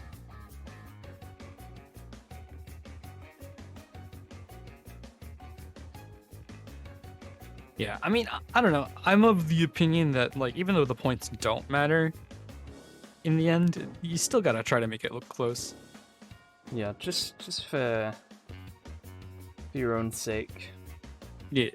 Yeah, I mean, I don't know. I'm of the opinion that, even though the points don't matter, in the end, you still gotta try to make it look close. Yeah, just for your own sake. Yeah.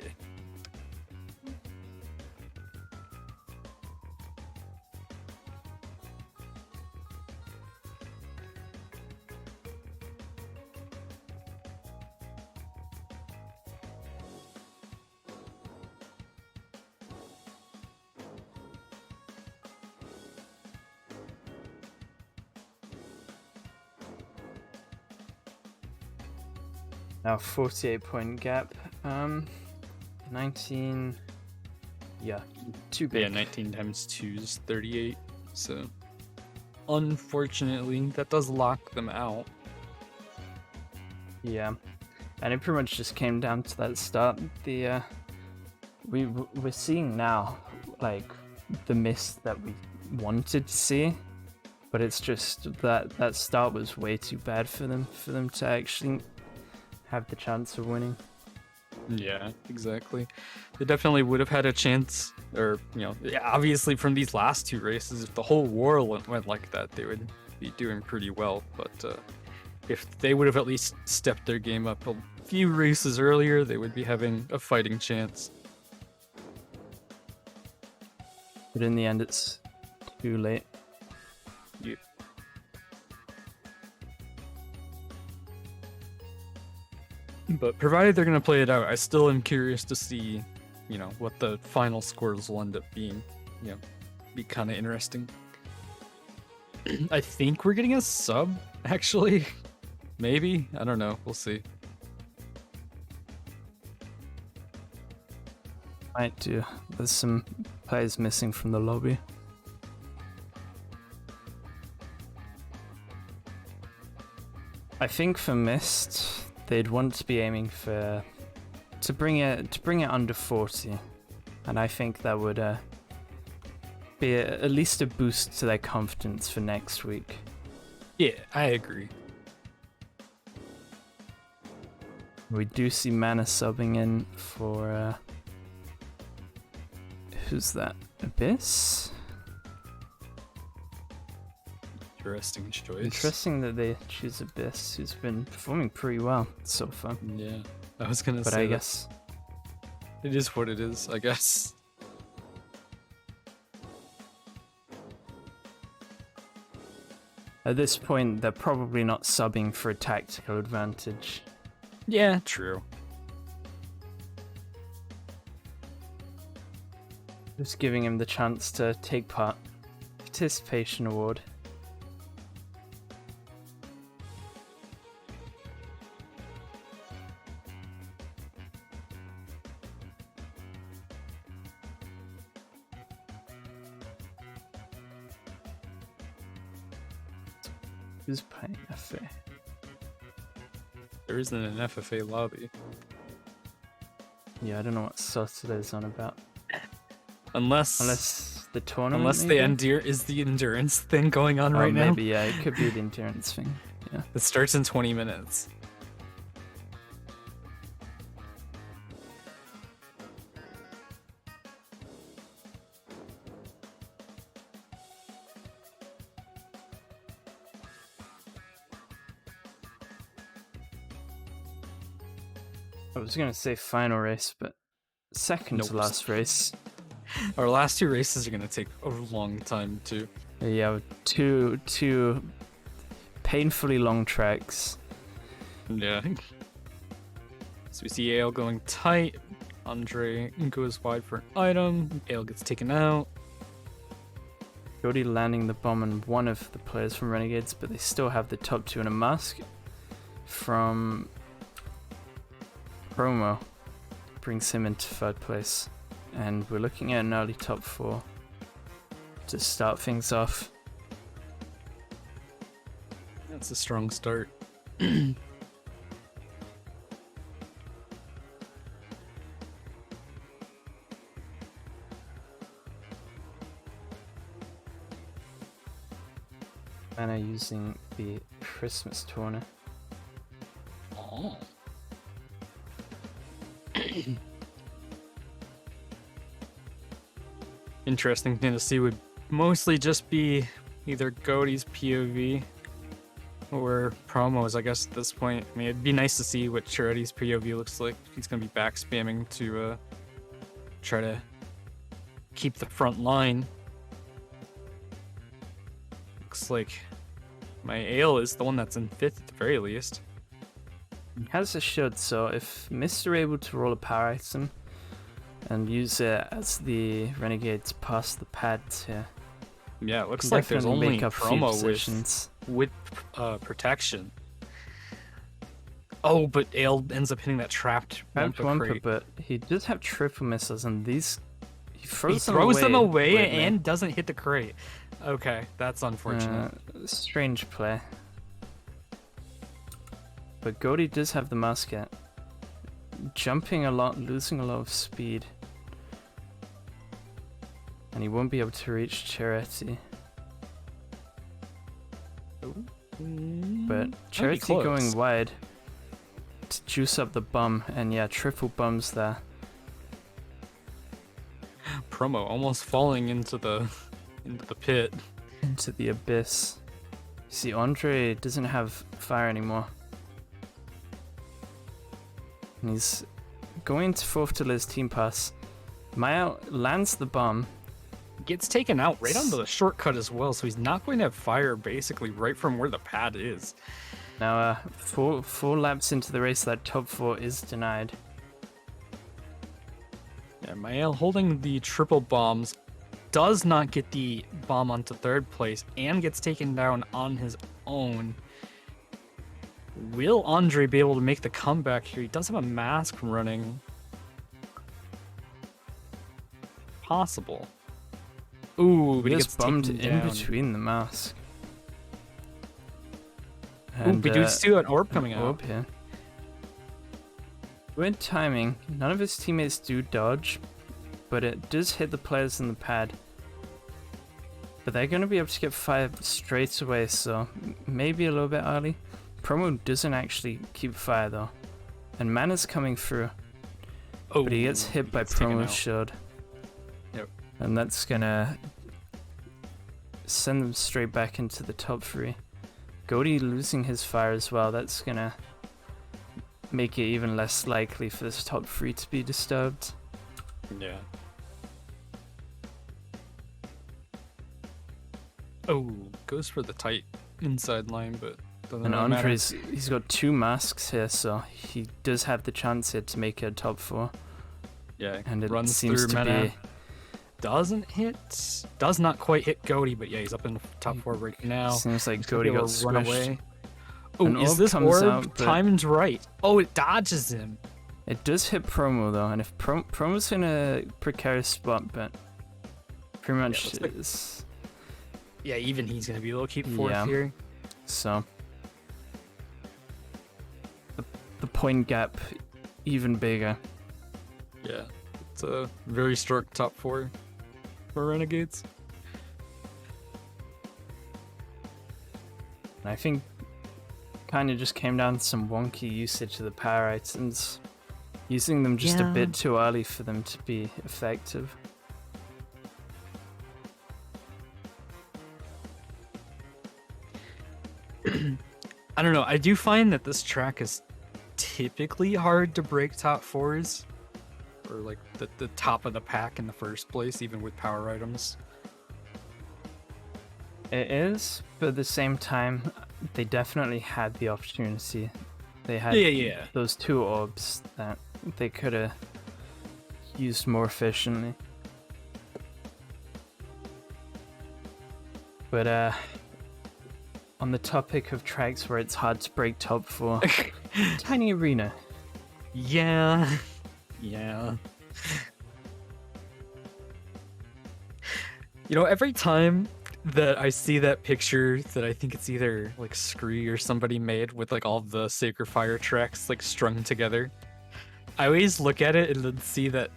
Now 48-point gap. 19. Yeah, too big. Yeah, 19 times 2 is 38. So, unfortunately, that does lock them out. Yeah, and it pretty much just came down to that start. We're seeing now the miss that we wanted to see, but it's just that start was way too bad for them to actually have the chance of winning. Yeah, exactly. They definitely would have had a chance, or, obviously from these last 2 races, if the whole war went like that, they would be doing pretty well. But if they would have at least stepped their game up a few races earlier, they would be having a fighting chance. But in the end, it's too late. Yeah. But provided they're going to play it out, I still am curious to see, what the final scores will end up being. Be kind of interesting. I think we're getting a sub, actually. Maybe? I don't know. We'll see. Might do. There's some players missing from the lobby. I think for Mist, they'd want to be aiming to bring it under 40, and I think that would be at least a boost to their confidence for next week. Yeah, I agree. We do see Mana subbing in for who's that? Abyss? Interesting choice. Interesting that they choose Abyss, who's been performing pretty well so far. Yeah, I was gonna But say I that. guess It is what it is, I guess. at this point they're probably not subbing for a tactical advantage. Yeah, true. Just giving him the chance to take part. Participation award. Who's playing FA? There isn't an FFA lobby. Yeah, I don't know what Saturday is on about. Unless the tournament. unless maybe? is the endurance thing going on Oh, right now. maybe, yeah, it could be the endurance thing. Yeah. It starts in 20 minutes. I was gonna say final race, but second to Nope. last race. Our last 2 races are gonna take a long time too. Yeah, two painfully long tracks. Yeah. So we see Ale going tight. Andre goes wide for an item. Ale gets taken out. Cody landing the bomb on one of the players from Renegades, but they still have the top 2 in a mask from Promo. Brings him into 3rd place. And we're looking at an early top 4 to start things off. That's a strong start. Anna using the Christmas toner. Oh. Interesting thing to see would mostly just be either Cody's POV or promos, I guess, at this point. I mean, it'd be nice to see what Charity's POV looks like. He's going to be back spamming to try to keep the front line. Looks like my Ale is the one that's in 5th at the very least. He has a shield, so if Mr. able to roll a power item and use it as the Renegades pass the pads here. Yeah, it looks Can like there's definitely only make up few promo positions. with protection. Oh, but Ale ends up hitting that trapped Trapped Wumpa Wumpa, crate. but he does have triple missiles, and these he throws, He throws them away weirdly. and doesn't hit the crate. Okay, that's unfortunate. Strange play. But Goldie does have the musket. Jumping a lot, losing a lot of speed. And he won't be able to reach Charity. But Charity going wide to juice up the bum, and yeah, triple bums there. Promo almost falling into the pit. Into the abyss. See, Andre doesn't have fire anymore. And he's going to 4th to his team pass. Maya lands the bomb. Gets taken out right onto the shortcut as well, so he's not going to have fire basically right from where the pad is. Now, four laps into the race, that top 4 is denied. Yeah, Mael holding the triple bombs does not get the bomb onto 3rd place and gets taken down on his own. Will Andre be able to make the comeback here? He does have a mask running. Possible. Ooh, but He he gets gets bummed taken in down. between the mask. Ooh, we do see an orb coming out. Orb here. Weird timing. None of his teammates do dodge, but it does hit the players in the pad. But they're going to be able to get fire straight away, so maybe a little bit early. Promo doesn't actually keep fire though. And Mana's coming through, Oh, but he gets hit by gets taken Promo's out. shield. Yep. And that's gonna send them straight back into the top 3. Goldie losing his fire as well, that's gonna make it even less likely for this top 3 to be disturbed. Yeah. Oh, goes for the tight inside line, but doesn't And really matter. Andre's, he's got 2 masks here, so he does have the chance here to make it a top 4. Yeah, And it runs seems through to Mena. be... Doesn't hit. Does not quite hit Goaty, but yeah, he's up in the top 4 right now. Seems like He's gonna be Goldie able got to run squished. away. Oh, An is orb this comes orb out, but- timed right? Oh, it dodges him. It does hit Promo though, and if Promo's in a precarious spot, but pretty much looks like- is... Yeah, even he's gonna be able to keep 4th Yeah. here. So the point gap even bigger. Yeah, it's a very stark top 4 for Renegades. And I think kind of just came down to some wonky usage of the power items, using them just a Yeah. bit too early for them to be effective. I don't know. I do find that this track is typically hard to break top 4s. Or like the top of the pack in the first place, even with power items. It is, but at the same time, they definitely had the opportunity. They had those 2 orbs that they could have used more efficiently. But on the topic of tracks where it's hard to break top 4, Tiny Arena. Yeah. You know, every time that I see that picture that I think it's either like Scree or somebody made with like all the Sacred Fire tracks like strung together, I always look at it and then see that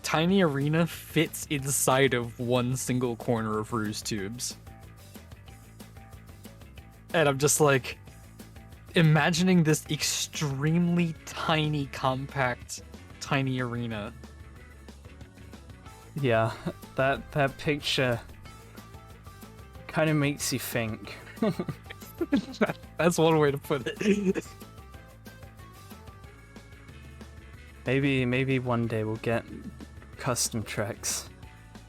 Tiny Arena fits inside of one single corner of Ruse tubes. And I'm just like, imagining this extremely tiny, compact, Tiny Arena. Yeah, that picture kind of makes you think. That's one way to put it. Maybe one day we'll get custom tracks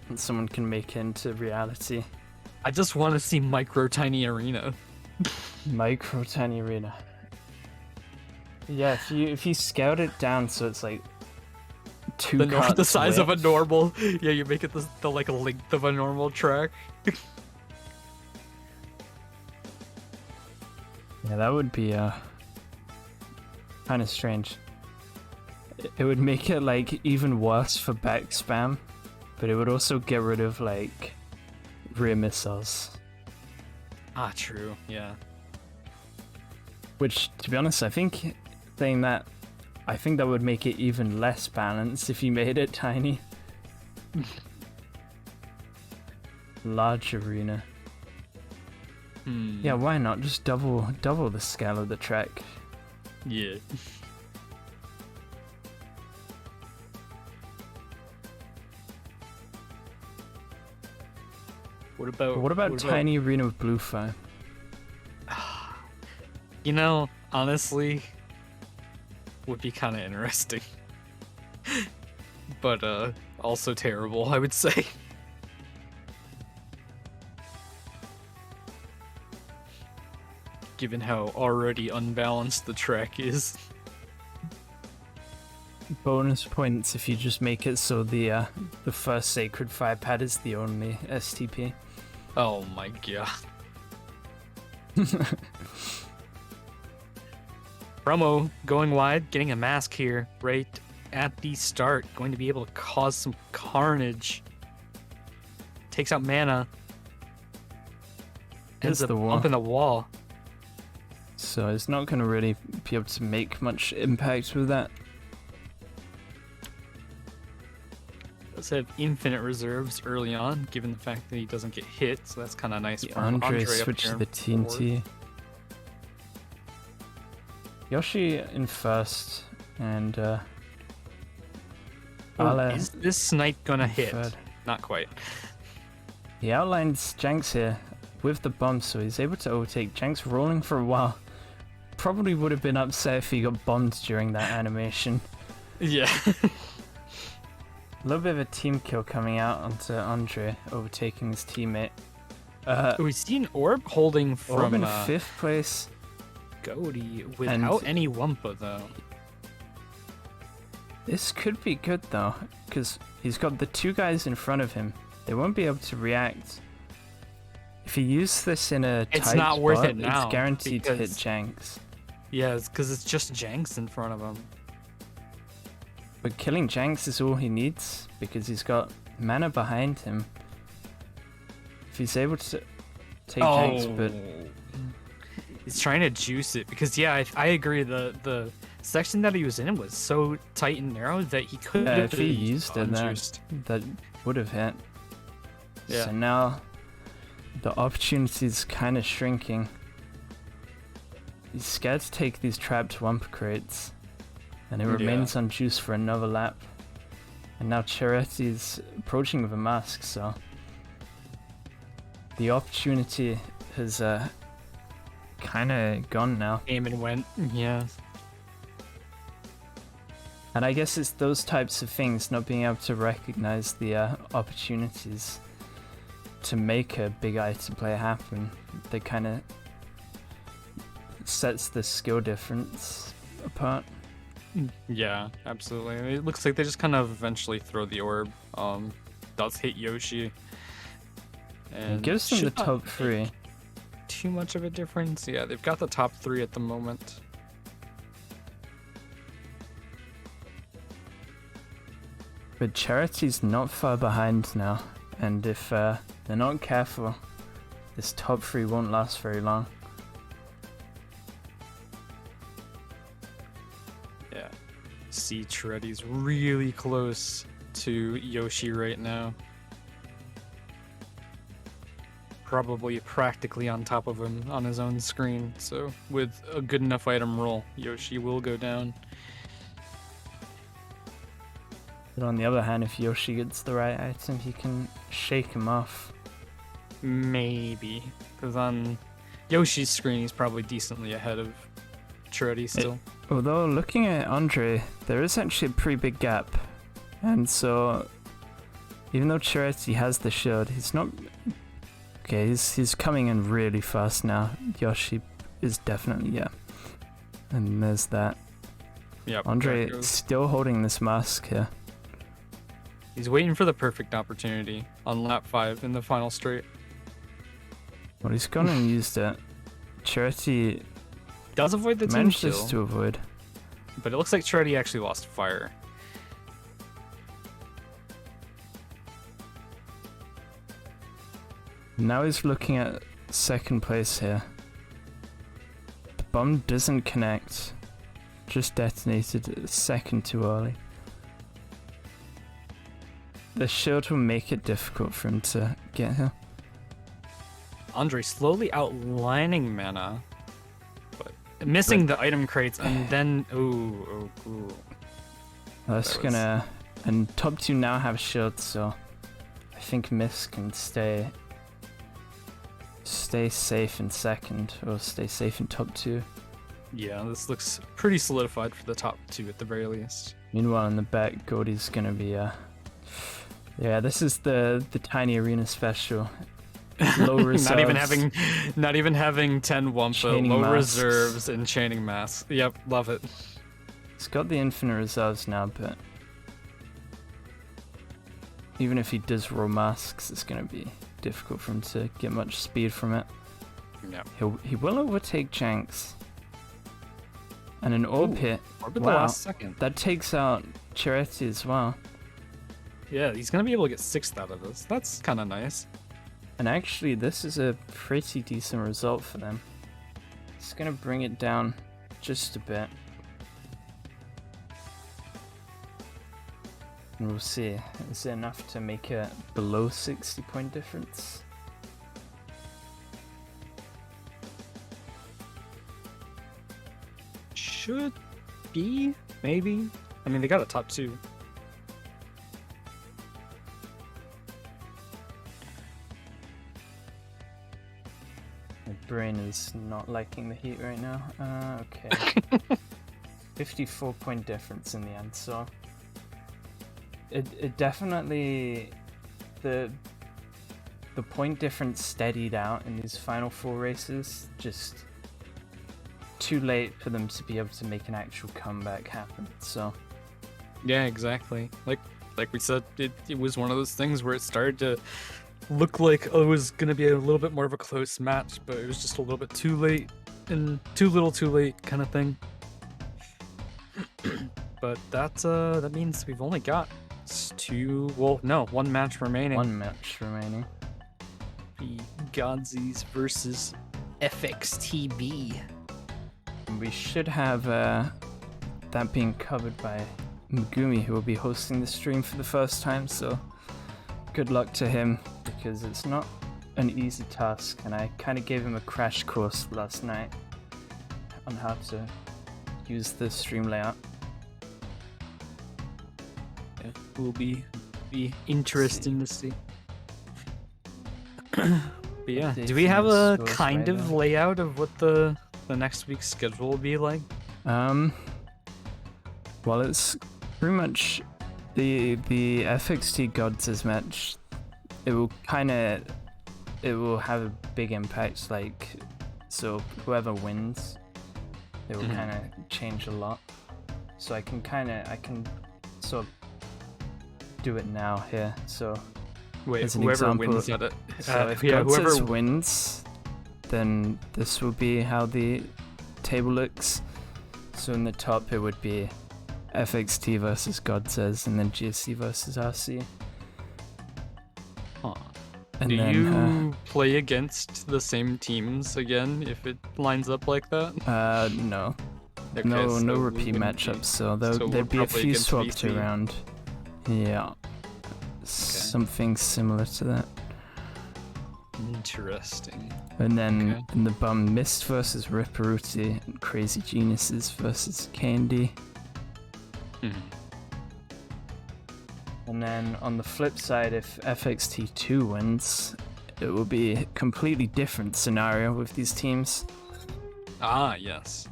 and someone can make it into reality. I just want to see Micro Tiny Arena. Micro Tiny Arena. Yeah, if you scaled it down so it's like the size width. of a normal. Yeah, you make it the like length of a normal track. Yeah, that would be kind of strange. It would make it like even worse for back spam, but it would also get rid of like rear missiles. Ah, true. Yeah. Which, to be honest, I think that would make it even less balanced if you made it tiny. Large arena. Yeah, why not? Just double the scale of the track. Yeah. What about tiny arena with blue fire? You know, honestly, would be kind of interesting. But also terrible, I would say. Given how already unbalanced the track is. Bonus points if you just make it so the first Sacred Fire pad is the only STP. Oh my god. Promo going wide, getting a mask here right at the start. Going to be able to cause some carnage. Takes out mana. Ends up bumping the wall. So it's not going to really be able to make much impact with that. Does have infinite reserves early on, given the fact that he doesn't get hit, so that's kind of nice for Andre up switches here the TNT. Yoshi in first, and is this snipe gonna hit? third. Not quite. He outlines Janks here with the bomb, so he's able to overtake. Janks rolling for a while. Probably would have been upset if he got bombed during that animation. Yeah. A little bit of a team kill coming out onto Andre, overtaking his teammate. We've seen Orb holding from Orb in 5th place. Goaty without any Wumpa, though. This could be good, though, because he's got the 2 guys in front of him. They won't be able to react. If he uses this in a it's tight not spot, worth it now. It's guaranteed to hit Janks. Yeah, it's because it's just Janks in front of him. But killing Janks is all he needs, because he's got mana behind him. If he's able to take Janks, but... He's trying to juice it, because yeah, I agree, the section that he was in was so tight and narrow that he couldn't if he used it, that would have hit. Yeah. So now, the opportunity is kind of shrinking. He's scared to take these trapped Wumpa crates. And it remains on juice for another lap. And now Charetti's approaching with a mask, so... The opportunity has kind of gone now. Came and went, yeah. And I guess it's those types of things, not being able to recognize the opportunities to make a big item play happen, that kind of sets the skill difference apart. Yeah, absolutely. It looks like they just kind of eventually throw the orb. Does hit Yoshi. And It gives them the should not top make 3. too much of a difference. Yeah, they've got the top 3 at the moment. But Charity's not far behind now, and if they're not careful, this top 3 won't last very long. Yeah. See, Charetti's really close to Yoshi right now. Probably practically on top of him on his own screen. So with a good enough item roll, Yoshi will go down. But on the other hand, if Yoshi gets the right item, he can shake him off. Maybe. Because on Yoshi's screen, he's probably decently ahead of Charetti still. Although, looking at Andre, there is actually a pretty big gap. And so, even though Charetti has the shield, he's not... Okay, he's coming in really fast now. Yoshi is definitely, yeah. And there's that. Yep, Andre there goes. still holding this mask here. He's waiting for the perfect opportunity on lap 5 in the final straight. Well, he's gone and used it. Charetti Does avoid the team manages kill, to avoid. but it looks like Charetti actually lost fire. Now he's looking at second place here. The bomb doesn't connect. Just detonated a second too early. The shield will make it difficult for him to get here. Andre slowly outlining mana, but missing the item crates, and then ooh. That's That was- gonna... And top 2 now have shields, so I think Miss can stay safe in second, or stay safe in top 2. Yeah, this looks pretty solidified for the top 2 at the very least. Meanwhile, in the back, Goldie's gonna be yeah, this is the tiny arena special. Low reserves. not even having 10 Wumpa, Chaining low masks. reserves, and chaining masks. Yep, love it. He's got the infinite reserves now, but even if he does roll masks, it's gonna be difficult for him to get much speed from it. Yep. He will overtake Janks. And an orb Ooh, hit. Orb at the Wow. last second. That takes out Charetti as well. Yeah, he's gonna be able to get 6th out of this. That's kind of nice. And actually, this is a pretty decent result for them. It's gonna bring it down just a bit. And we'll see. Is it enough to make it below 60-point difference? Should be, maybe. I mean, they got a top 2. My brain is not liking the heat right now. Okay. 54-point difference in the end, so it definitely the point difference steadied out in these final 4 races. Just too late for them to be able to make an actual comeback happen. So Yeah, exactly. Like we said, it was one of those things where it started to look like it was gonna be a little bit more of a close match, but it was just a little bit too late and too little too late kind of thing. But that means we've only got 1 match remaining. 1 match remaining. The Godzies versus FXTB. And we should have that being covered by Megumi, who will be hosting the stream for the first time, so good luck to him, because it's not an easy task, and I kind of gave him a crash course last night on how to use the stream layout. Yeah, will be interesting to see. But yeah, do we have a kind of layout of what the next week's schedule will be like? Well, it's Pretty much the FXT Gods' match, it will have a big impact, like, so whoever wins, it will kind of change a lot. So I can sort of do it now here. So Wait, as an whoever example, wins at it. so if Gods wins, then this will be how the table looks. So in the top it would be FXT versus Gods, and then GSC versus RC. Huh. And Do then, you play against the same teams again if it lines up like that? no. Okay, No so we repeat wouldn't matchups, be- so so we're there'd be a probably few against swapped VC. around. Yeah. Something similar to that. Interesting. And then Okay. in the bum, Mist versus Ripperuti, and Crazy Geniuses versus Candy. And then on the flip side, if FXT2 wins, it will be a completely different scenario with these teams. Ah, yes.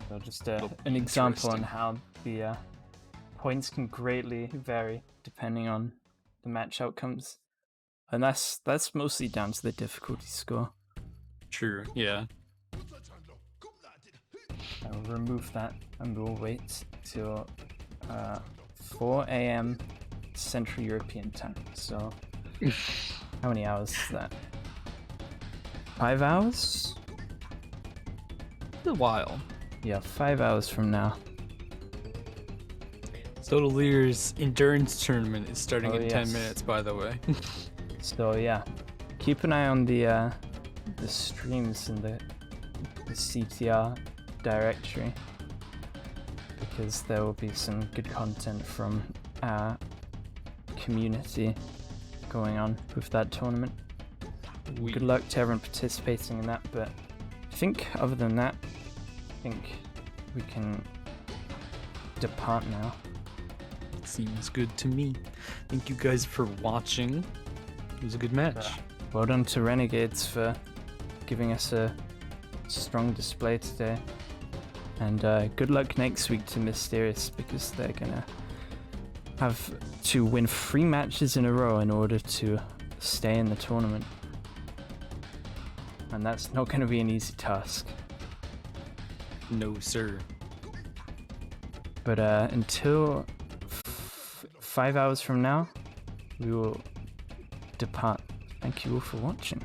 So just It'll be an example on interesting. how the points can greatly vary depending on the match outcomes. And that's mostly down to the difficulty score. True, yeah. I'll remove that and we'll wait till 4 a.m. Central European time. So how many hours is that? 5 hours? A while. Yeah, 5 hours from now. Total Leader's endurance tournament is starting in 10 yes. minutes, by the way. So yeah, keep an eye on the streams in the CTR directory, because there will be some good content from our community going on with that tournament. Good luck to everyone participating in that, but I think other than that, I think we can depart now. Seems good to me. Thank you guys for watching. It was a good match. Well done to Renegades for giving us a strong display today. And good luck next week to Mysterious, because they're gonna have to win 3 matches in a row in order to stay in the tournament. And that's not gonna be an easy task. No, sir. But until 5 hours from now, we will depart. Thank you all for watching.